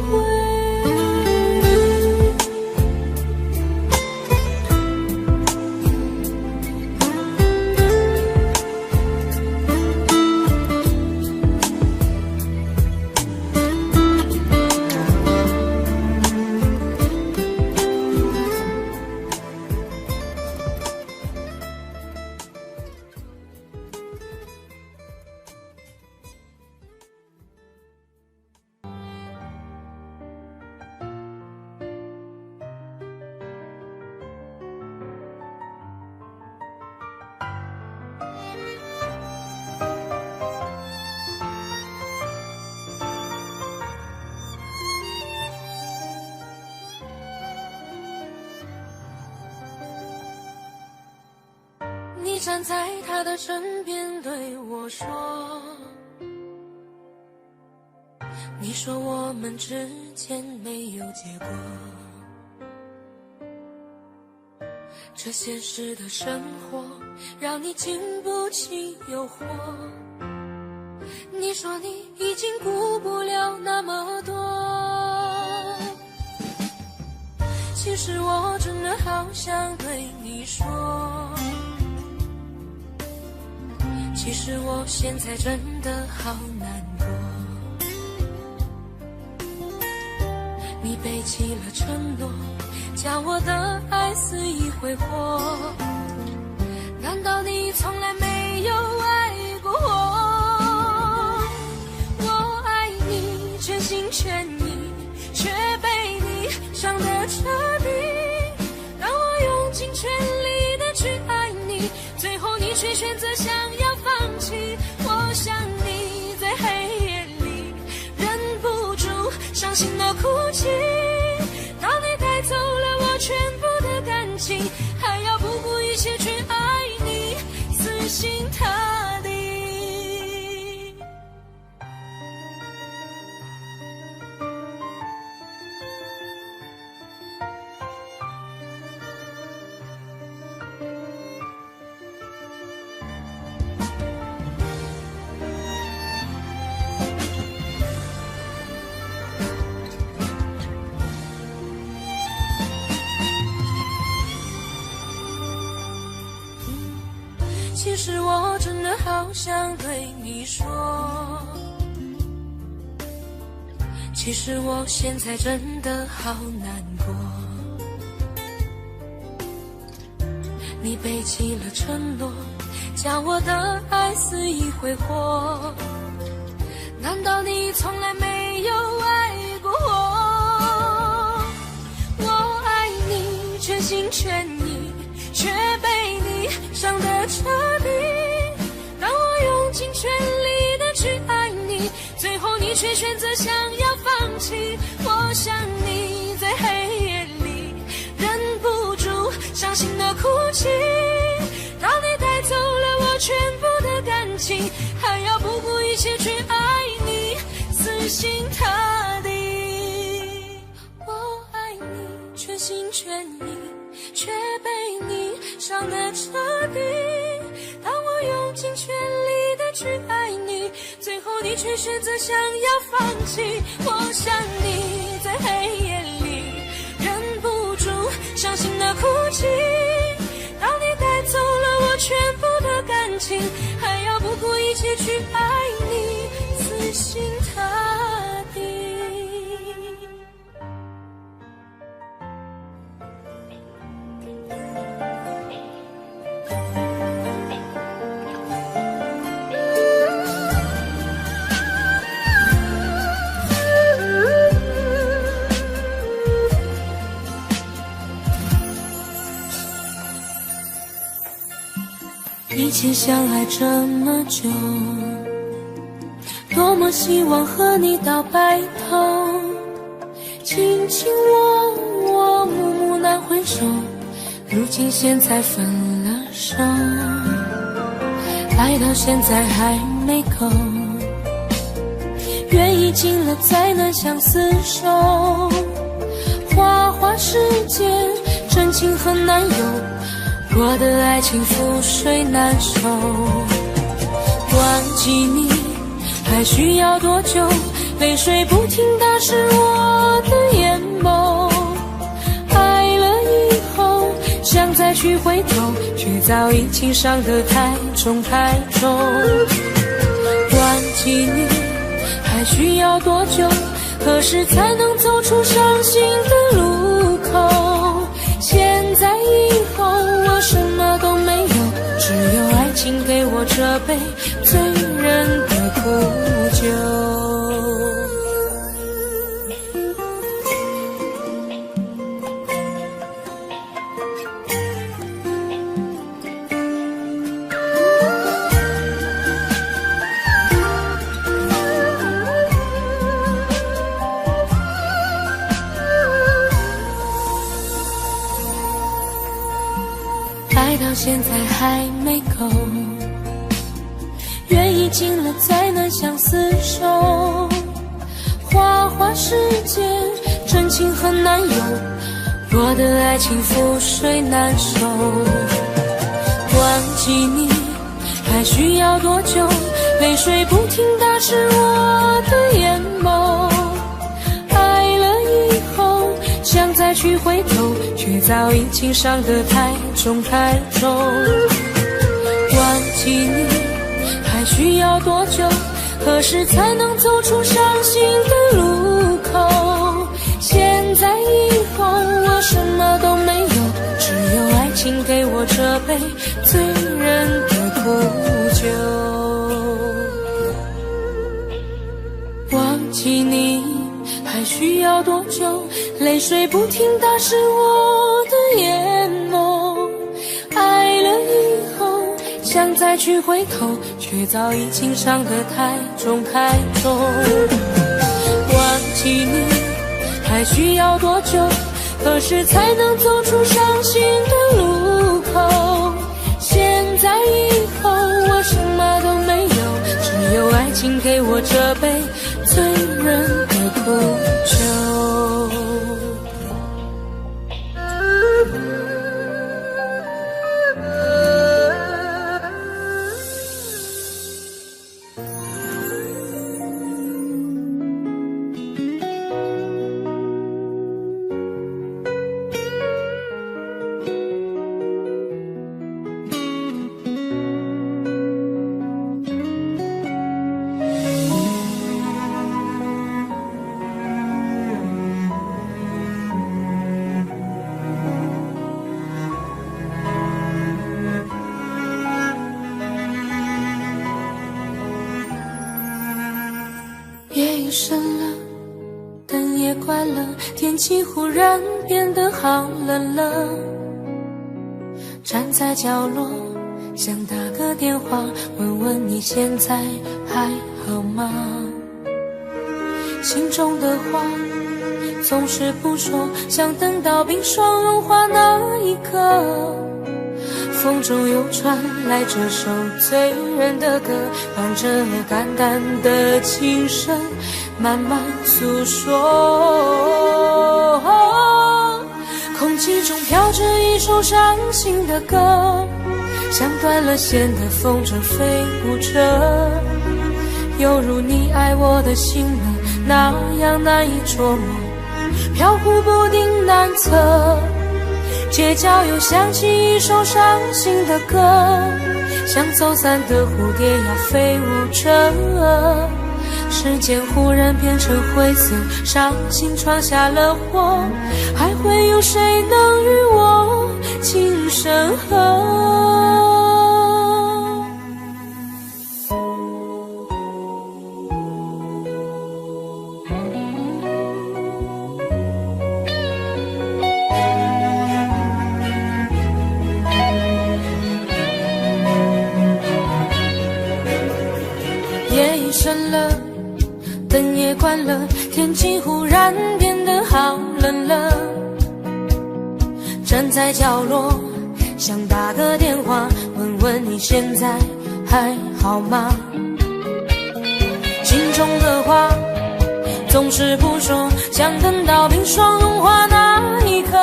你站在他的身边对我说，你说我们之间没有结果，这现实的生活让你经不起诱惑。你说你已经顾不了那么多，其实我真的好想对你说，其实我现在真的好难过。你背弃了承诺，将我的爱肆意挥霍，难道你从来没有爱过我？我爱你全心全意，却被你伤得彻底。当我用尽全力的去爱你，最后你却选择想要放弃。我想你在黑夜里忍不住伤心的哭泣，当你带走了我全部的感情，还要不顾一切去爱你，死心塌地。其实我真的好想对你说，其实我现在真的好难过。你背弃了承诺，将我的爱肆意挥霍，难道你从来没有爱过我？我爱你全心全意，却被你伤得彻底。当我用尽全力的去爱你，最后你却选择想要放弃。我想你在黑夜里忍不住伤心的哭泣，当你带走了我全部的感情，还要不顾一切去爱你，死心塌地。我爱你全心全意，却被你伤得彻底。当我用尽全力的去爱你，最后你却选择想要放弃。我想你在黑夜里忍不住伤心的哭泣，当你带走了我全部的感情，还要不顾一切去爱你，死心塌地。一起相爱这么久，多么希望和你到白头，卿卿我我，暮暮难回首，如今现在分了手，爱到现在还没够，缘已尽了再难相厮守，花花世间真情很难有，我的爱情覆水难收。忘记你还需要多久？泪水不停打湿我的眼眸，爱了以后想再去回头，却早已经伤得太重太重。忘记你还需要多久？何时才能走出伤心的路口？现在以后我什么都没有，只有爱情给我这杯醉人的苦酒。爱到现在还没够，缘已尽了再难相厮守，花花世间真情很难有，我的爱情覆水难收。忘记你还需要多久？泪水不停打湿我的眼眸，爱了以后想再去回头，却早已经伤得太重太重。忘记你还需要多久？何时才能走出伤心的路口？现在以后我什么都没有，只有爱情给我这杯醉人的苦酒。忘记你还需要多久？泪水不停打湿我的眼眸，爱了以后想再去回头，却早已经伤得太重太重。忘记你还需要多久？何时才能走出伤心的路口？现在以后我什么都没有，只有爱情给我这杯醉人的苦酒。夜已深了，灯也关了，天气忽然变得好冷了。站在角落，想打个电话，问问你现在还好吗？心中的话总是不说，想等到冰霜融化那一刻，风中又传来这首醉人的歌，伴着淡淡的琴声慢慢诉说。空气中飘着一首伤心的歌，像断了线的风筝飞舞着，犹如你爱我的心呢，那样难以捉摸，飘忽不定难测。街角又响起一首伤心的歌，像走散的蝴蝶呀飞舞着，时间忽然变成灰色，伤心闯下了祸，还会有谁能与我情深合？深了，灯也关了，天气忽然变得好冷了。站在角落，想打个电话，问问你现在还好吗？心中的话总是不说，想等到冰霜融化那一刻。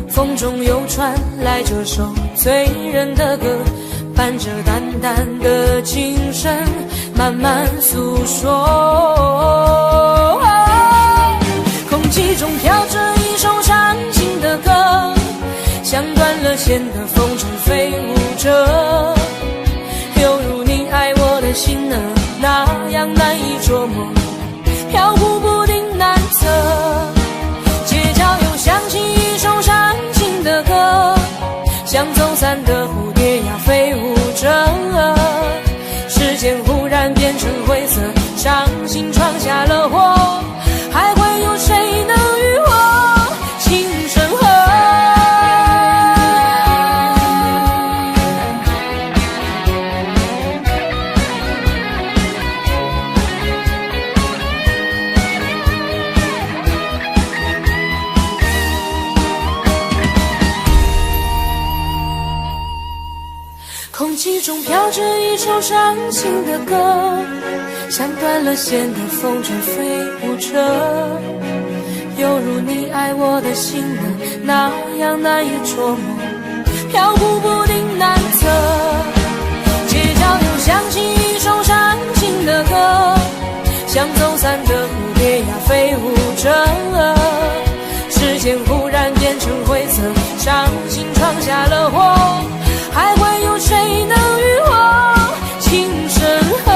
风中又传来这首醉人的歌，伴着淡淡的琴声慢慢诉说。空气中飘着一首伤心的歌，像断了线的风筝飞舞着，犹如你爱我的心呢，那样难以捉摸，飘忽不定难测。街角又响起一首伤心的歌，像走散的蝴蝶呀飞舞着，时间忽然变成灰色，伤心闯下了祸，还会有谁能与我情深合？空气中飘着一首伤心的歌，像断了线的风筝飞舞着，犹如你爱我的心呢，那样难以捉摸，飘忽不定难测。街角又响起一首伤心的歌，像走散的蝴蝶呀飞舞着，时间忽然变成灰色，伤心闯下了祸，还会有谁能与我情深合？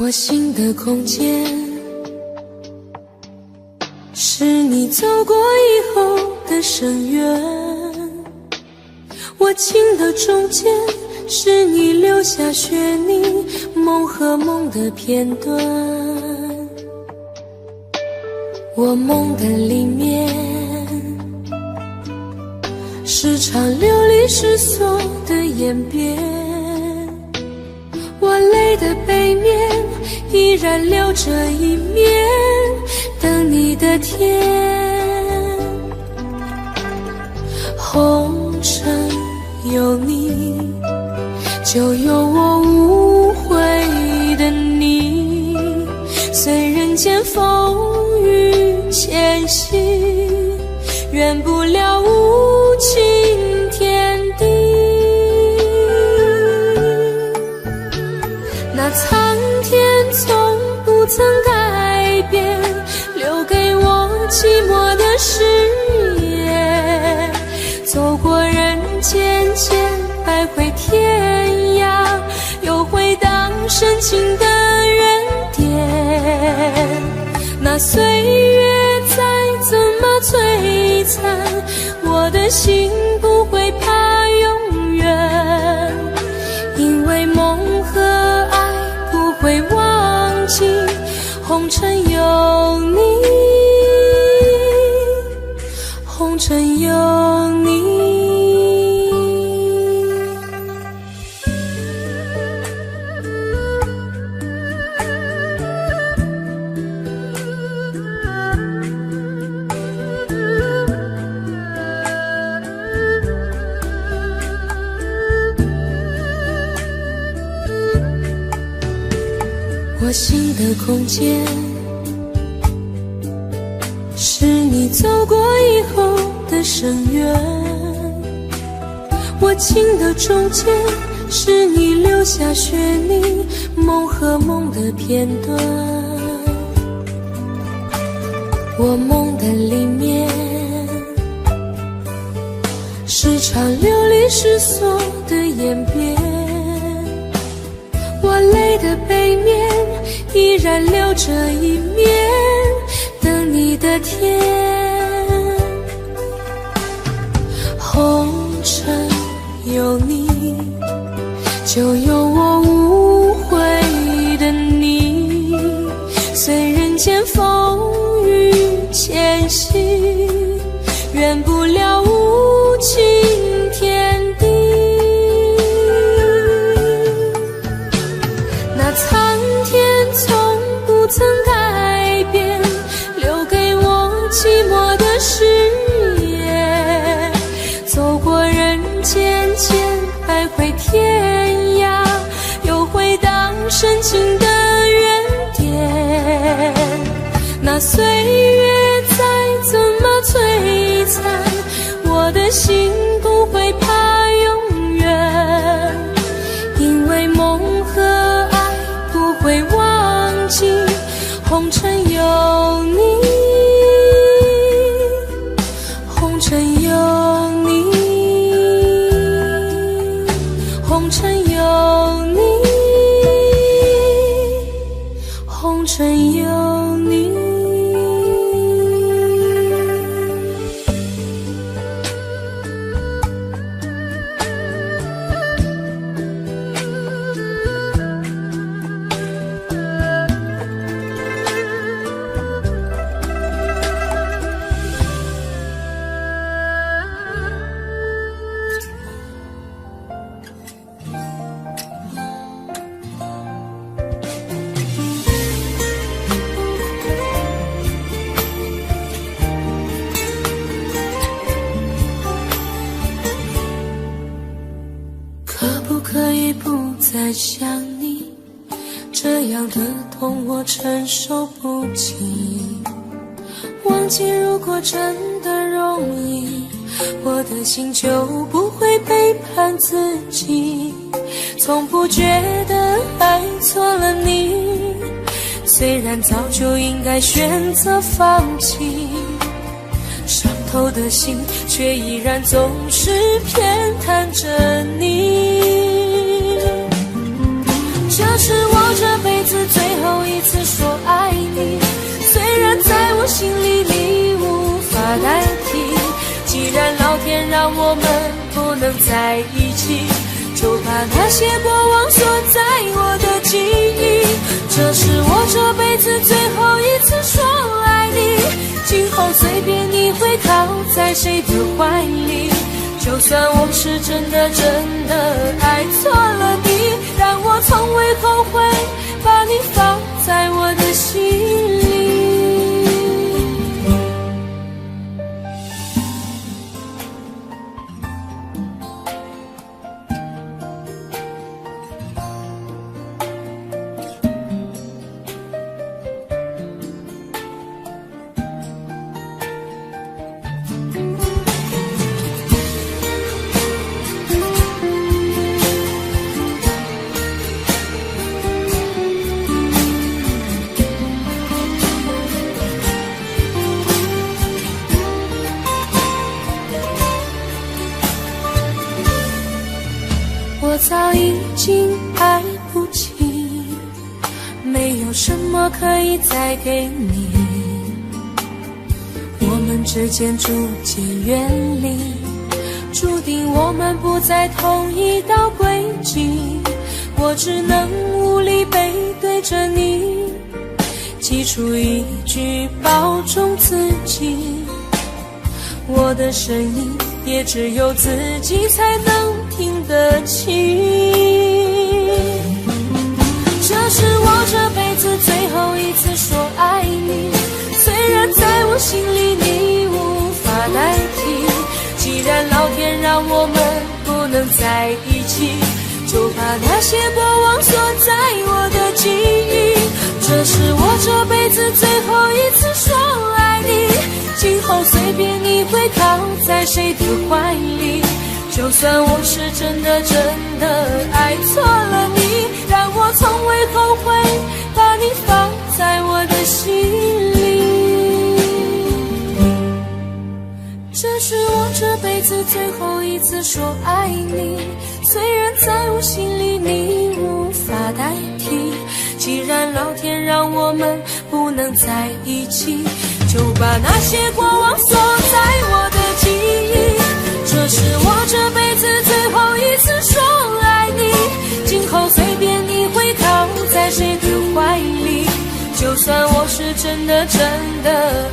我心的空间，是你走过以后的深渊，我情的中间，是你留下血泥梦和梦的片段。我梦的里面，是场流离失所的演变，我泪的背面依然留着一面等你的天。红尘有你，就有我无悔的你，随人间风雨前行，圆不了无情天地。那苍天从不曾改变，留给我寂寞的誓言，走过那岁月再怎么摧残，我的心不会怕永远，因为梦和爱不会忘记，红尘有你，红尘有你。我心的空间，是你走过以后的深渊，我情的中间，是你留下血泥梦和梦的片段。我梦的里面，是场流离失所的演变，我泪的背面依然留着一面等你的天。红尘有你，就有我无悔的你，随人间风雨前行，圆不了无情天地。那苍天从不曾改变，留给我寂寞的誓言，走过人间间徘徊天涯，又回到深情的原点。那岁月再怎么摧残，我的心不会怕永远，因为梦和爱不会忘记，红尘有你，红尘有你，红尘有你，红尘有你。可以不再想你，这样的痛我承受不起。忘记如果真的容易，我的心就不会背叛自己。从不觉得爱错了你，虽然早就应该选择放弃，伤透的心却依然总是偏袒着你。这是我这辈子最后一次说爱你，虽然在我心里你无法代替。既然老天让我们不能在一起，就把那些过往锁在我的记忆。这是我这辈子最后一次说爱你，今后随便你会靠在谁的怀里。就算我是真的爱错了你，但我从未后悔把你放在我的心里。我早已经爱不起，没有什么可以再给你。们之间逐渐远离，注定我们不在同一道轨迹。我只能无力背对着你，挤出一句保重自己。我的声音也只有自己才能听得清。这是我这辈子最后一次说爱你，虽然在我心里你无法代替。既然老天让我们不能在一起，就把那些过往锁在我的记忆。这是我这辈子最后一次说爱你，今后随便你会靠在谁的怀里。就算我是真的爱错了你，但我从未后悔把你放在我的心里。这是我这辈子最后一次说爱你，虽然在我心里你无法代替。既然老天让我们不能在一起，就把那些过往锁在我的记忆。这是我这辈子最后一次说爱你，今后随便你会靠在谁的怀里。就算我是真的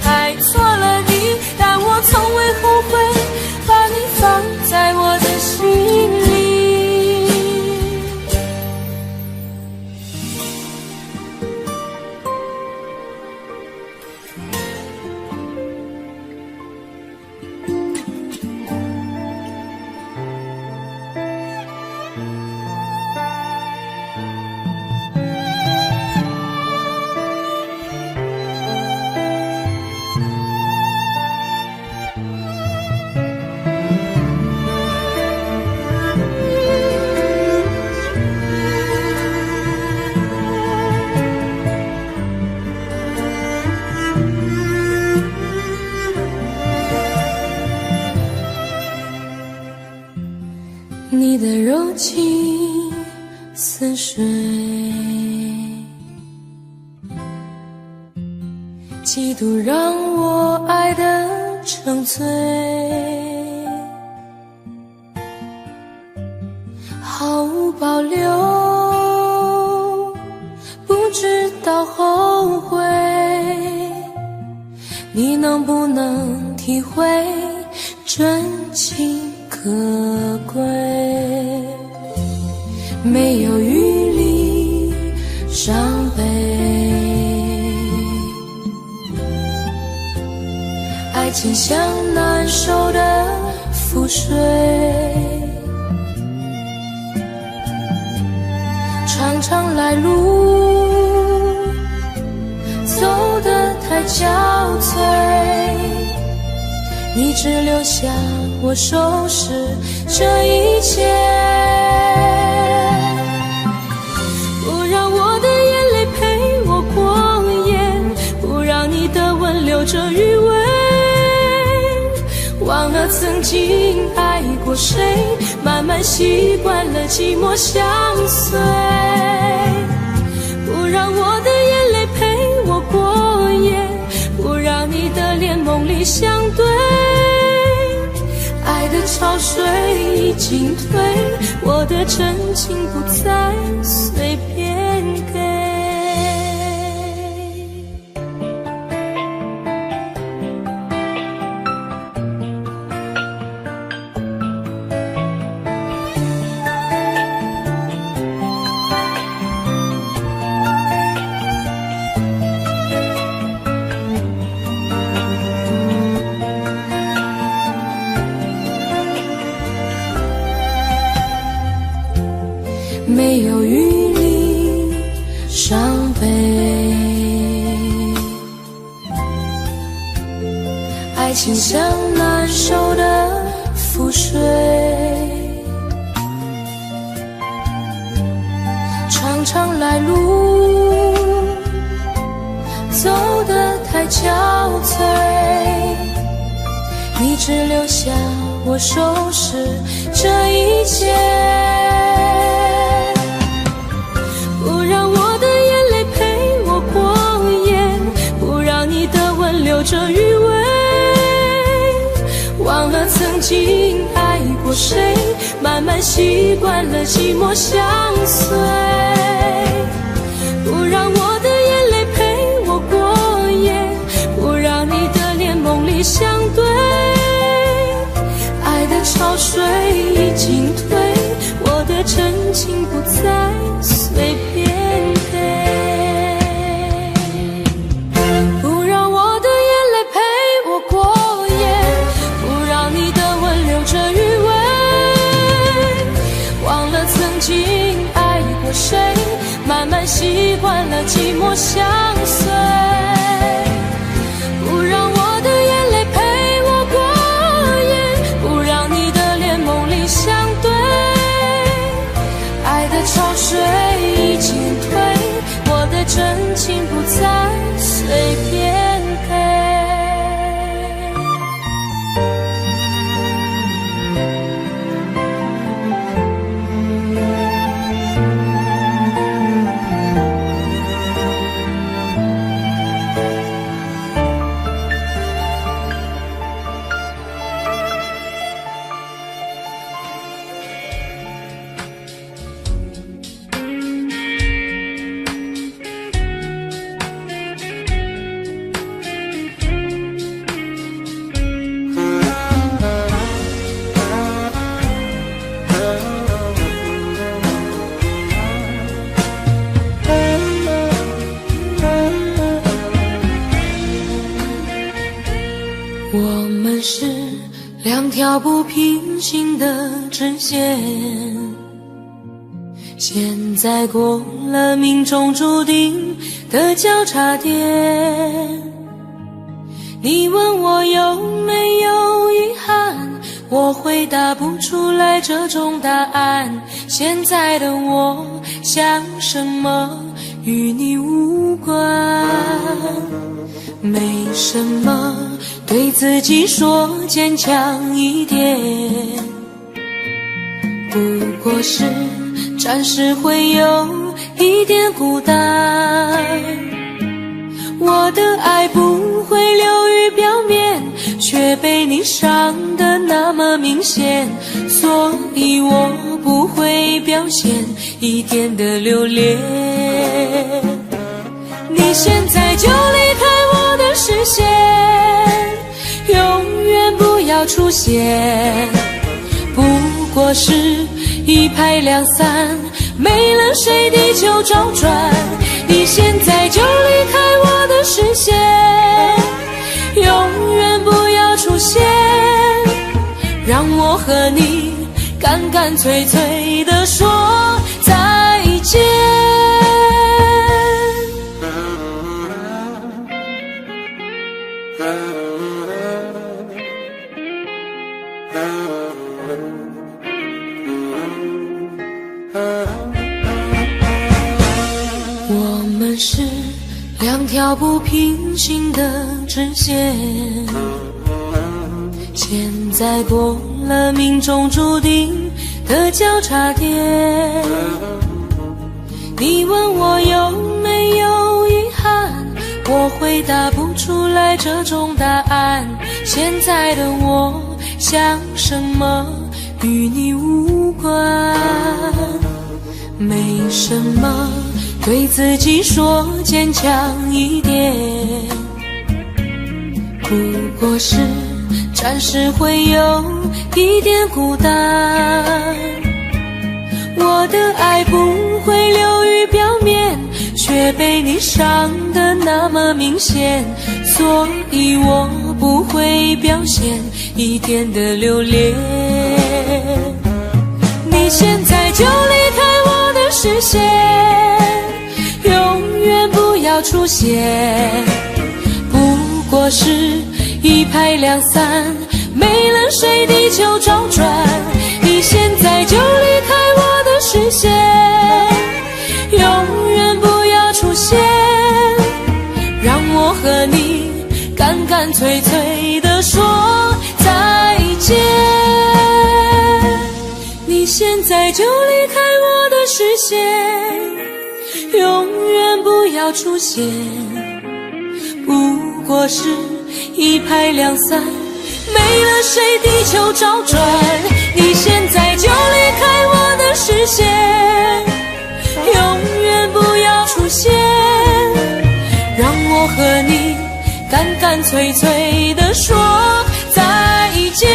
爱错了你，但我从未后悔把你放在我的心里。你的柔情似水，嫉妒让我爱得成醉，毫无保留，不知道后悔。你能不能体会真情可贵？没有余力伤悲，爱情像难收的覆水，常常来路走得太憔悴，你只留下我收拾这一切，不让我的眼泪陪我过夜，不让你的吻留着余味，忘了曾经爱过谁，慢慢习惯了寂寞相随，不让我的眼泪陪我过夜，不让你的脸梦里相对，爱的潮水已经退，我的真情不再随便给。没有余力伤悲，爱情像难收的覆水，常常来路走得太憔悴，你只留下我收拾这一切，不让我的眼泪陪我过夜，不让你的吻留着余味，谁，慢慢习惯了寂寞相随，不让我的眼泪陪我过夜，不让你的脸梦里相对，爱的潮水已经退，我的真情不再随便给，不让我的眼泪陪我过夜，不让你的吻留着余味，忘了曾经爱过谁，慢慢习惯了寂寞相随，不让我的眼泪陪我过夜，不让你的脸梦里相对，爱的潮水已经退，我的真情不再随便给。我们是两条不平行的直线，现在过了命中注定的交叉点。你问我有没有遗憾，我回答不出来这种答案。现在的我想什么与你无关，没什么，对自己说坚强一点，不过是暂时会有一点孤单。我的爱不会流于表面，却被你伤得那么明显，所以我不会表现一点的留恋。你现在就离开我的视线，永远不要出现，不过是一拍两散，没了谁地球找转。你现在就离开我的视线，永远不要出现，让我和你干干脆脆地说再见。我们是两条不平行的直线，现在过了命中注定的交叉点。你问我有没有遗憾，我回答不出来这种答案。现在的我想什么与你无关，没什么，对自己说坚强一点，不过是暂时会有一点孤单。我的爱不会流于表面，却被你伤得那么明显，所以我不会表现一点的留恋。你现在就离开我的视线，永远不要出现，不过是一拍两散，没了谁地球找转。你现在就离开我的视线，永远不要出现，让我和你干干脆脆地说再见。你现在就离开我的视线，永远不要出现，不过是一拍两散，没了谁地球找转。你现在就离开我的视线，永远不要出现，让我和你干干脆脆地说再见。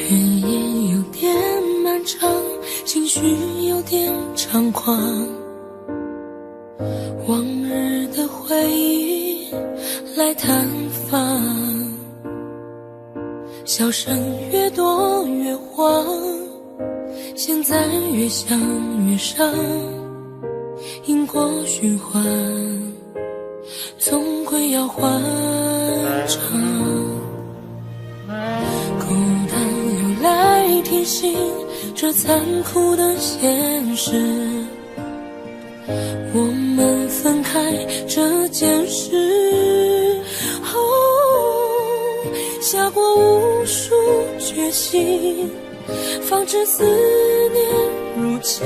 日夜有点漫长，情绪有点猖狂，往日的回忆来探访，笑声越多越慌，现在越想越伤，因果循环总归要还账，孤单又来提醒这残酷的现实，我们分开这件事，下过无数决心，防止思念入侵，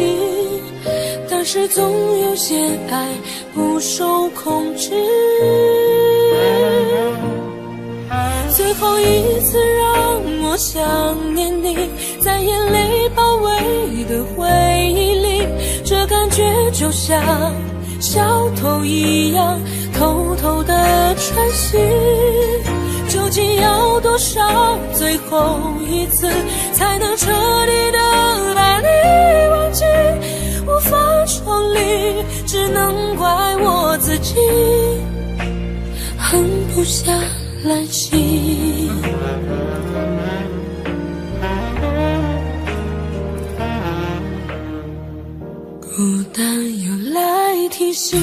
但是总有些爱不受控制，最后一次让我想念你，在眼泪包围的回忆里，这感觉就像小偷一样偷偷的穿行，究竟要多少最后一次才能彻底的把你忘记，无法重离，只能怪我自己狠不下来心。孤单又来提醒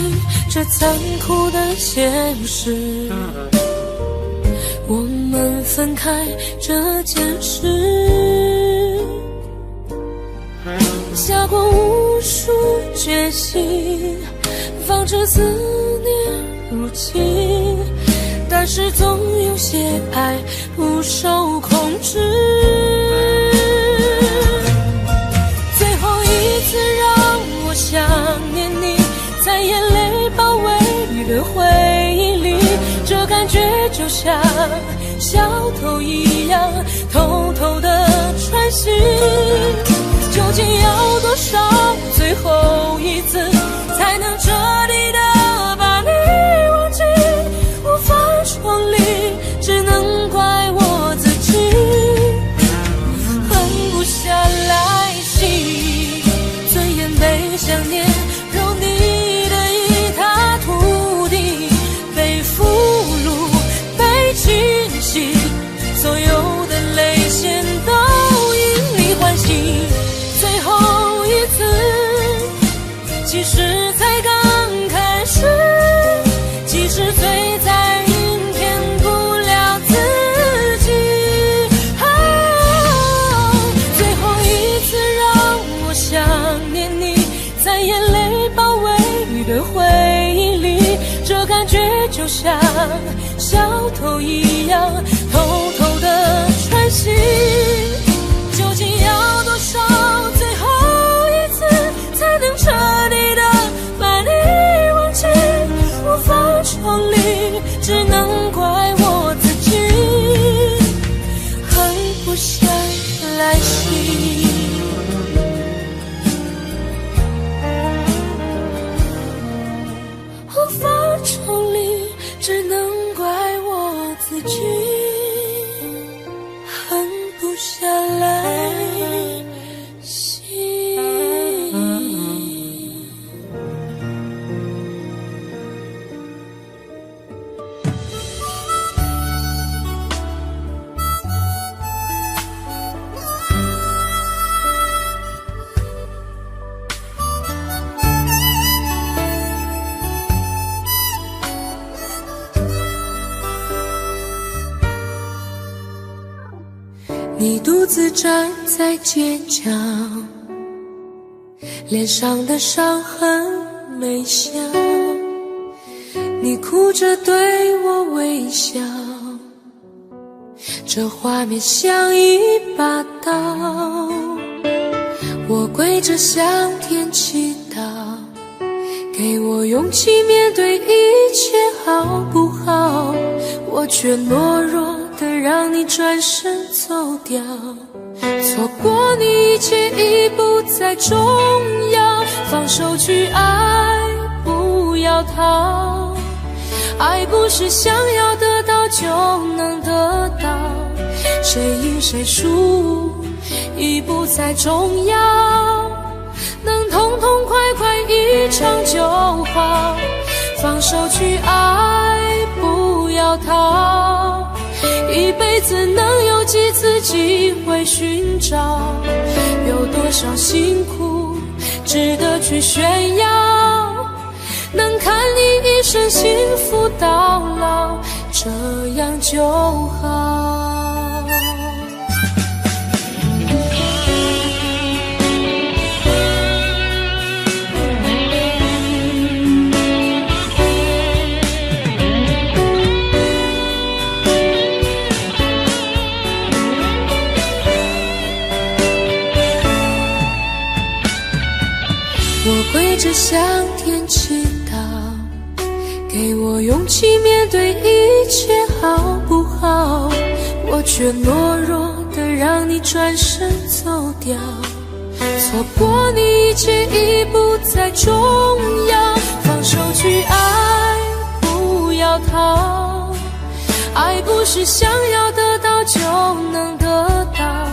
这残酷的现实，我们分开这件事，下过无数决心，防止思念入侵，但是总有些爱不受控制，最后一次让我想念你，在眼泪包围的回忆里，这感觉就像小偷一样偷偷的穿行，究竟要多少最后一次才能彻底的把你忘记，无法重离，只能怪我自己狠不下来心，尊严被想念揉泥的一塌涂地，被俘虏被清洗，所有的泪腺都因你唤醒，最后一次其实才刚开始，即使醉在阴骗不了自己，最后一次让我想念你，在眼泪包围的回忆里，这感觉就像小偷一样偷偷的穿行，究竟要多少最后一次才能彻底的把你忘记，无法重离，只能怪我自己狠不下来心。无法重离，只能怪我自己狠不下独自站在街角，脸上的伤痕没消，你哭着对我微笑，这画面像一把刀，我跪着向天祈祷，给我勇气面对一切好不好，我却懦弱的让你转身走掉，错过你一切已不再重要，放手去爱，不要逃，爱不是想要得到就能得到，谁赢谁输已不再重要，能痛痛快快一场就好，放手去爱，不要逃，一辈子能有几次机会寻找，有多少辛苦值得去炫耀，能看你一生幸福到老，这样就好。我跪着向天祈祷，给我勇气面对一切好不好，我却懦弱的让你转身走掉，错过你一切已不再重要，放手去爱，不要逃，爱不是想要得到就能得到，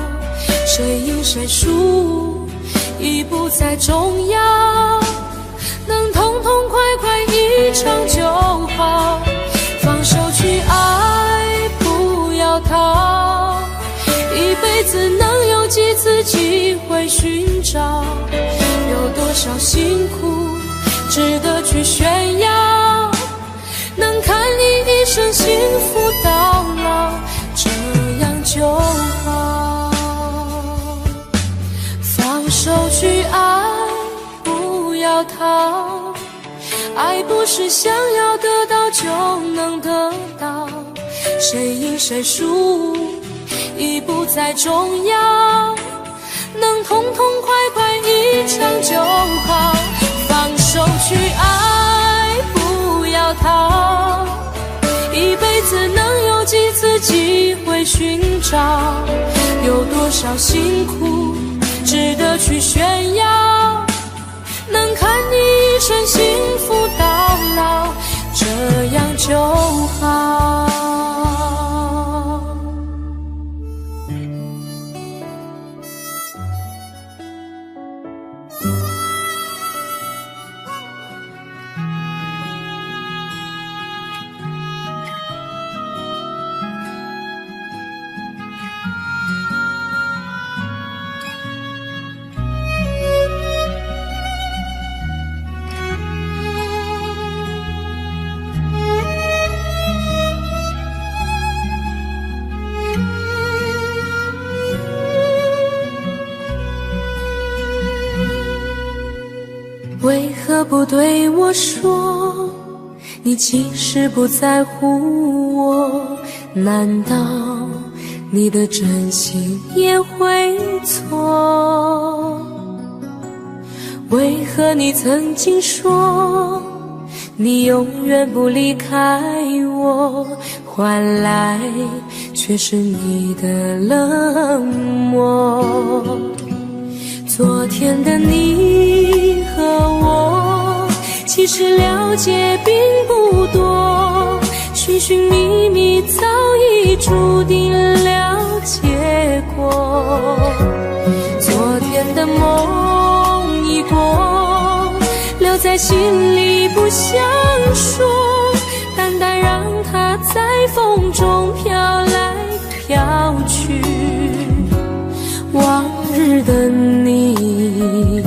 谁赢谁输已不再重要，能痛痛快快一场就好，放手去爱，不要逃，一辈子能有几次机会寻找，有多少辛苦值得去炫耀，能看你一生幸福到老，这样就好，放手去爱，不要逃，爱不是想要得到就能得到，谁赢谁输已不再重要，能痛痛快快一场就好，放手去爱，不要逃，一辈子能有几次机会寻找，有多少辛苦值得去炫耀，能看你一生幸福到老，这样就好。为何不对我说，你其实不在乎我？难道你的真心也会错？为何你曾经说，你永远不离开我，换来却是你的冷漠？昨天的你和我其实了解并不多，寻寻觅觅早已注定了结果。昨天的梦已过，留在心里不想说，淡淡让它在风中飘来飘去。往日的你，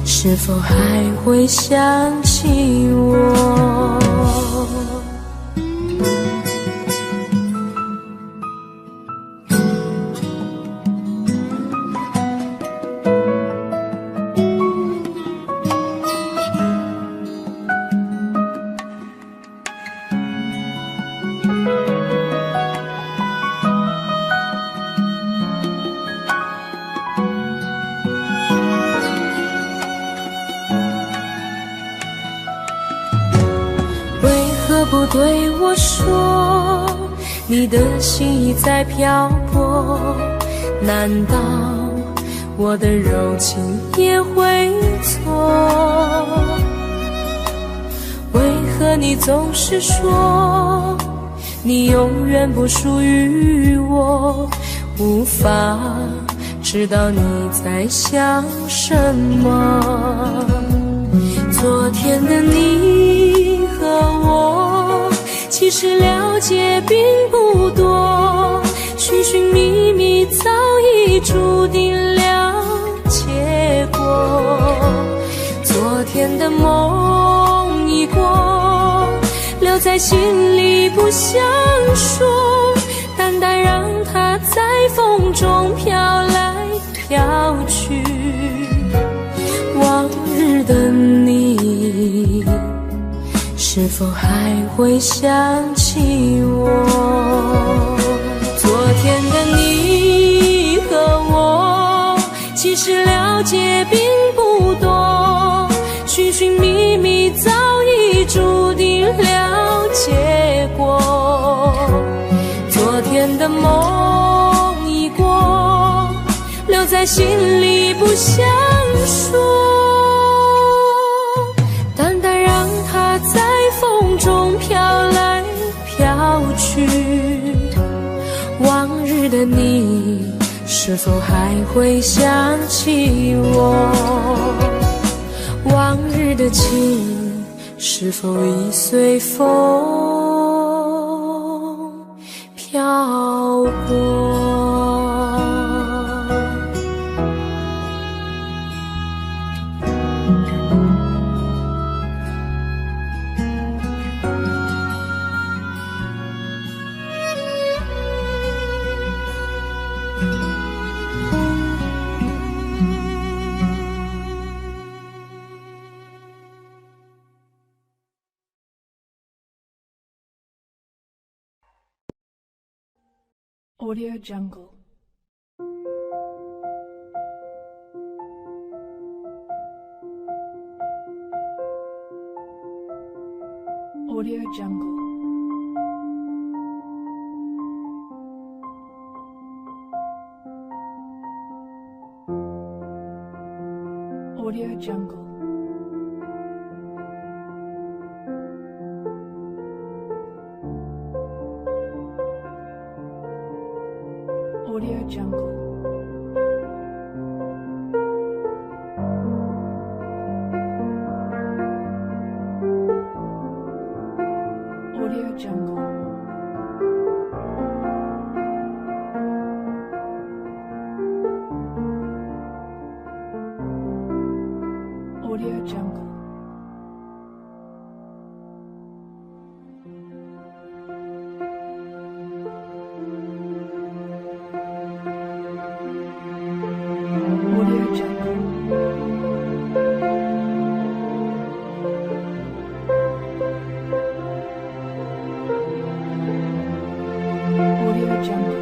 是否还会想起我？不对我说，你的心已在漂泊，难道我的柔情也会错？为何你总是说你永远不属于我，无法知道你在想什么？昨天的你和我其实了解并不多，寻寻觅觅早已注定了结果。昨天的梦已过，留在心里不想说，淡淡让它在风中飘来飘去。往日的你，是否还会想起我？昨天的你和我其实了解并不多，寻寻觅觅早已注定了结果。昨天的梦已过，留在心里不想说，淡淡让它在风中飘来飘去。往日的你，是否还会想起我？往日的情，是否已随风飘过？Audio Jungle. Audio Jungle. Audio Jungle. Audio Jungle. Audio Jungle. Audio Jungle. Audio Jungle. Audio Jungle.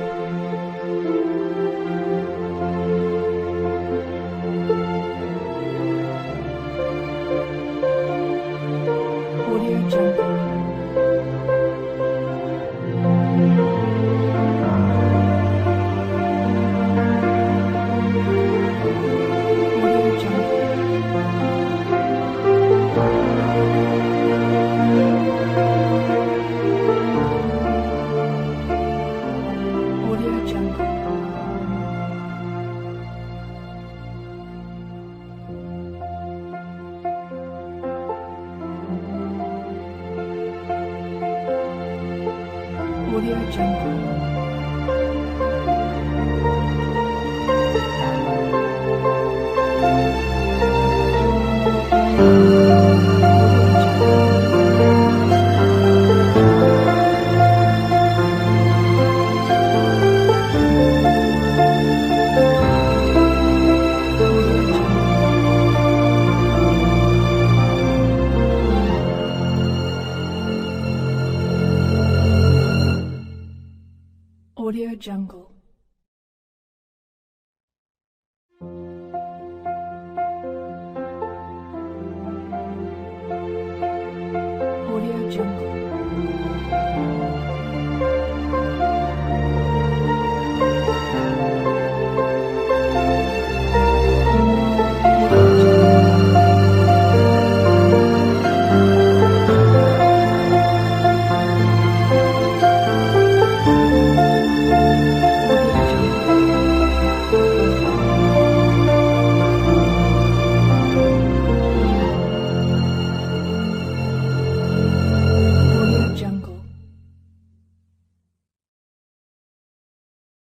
Audio Jungle. Audio Jungle. Audio Jungle. Audio Jungle. Audio Jungle. Audio Jungle.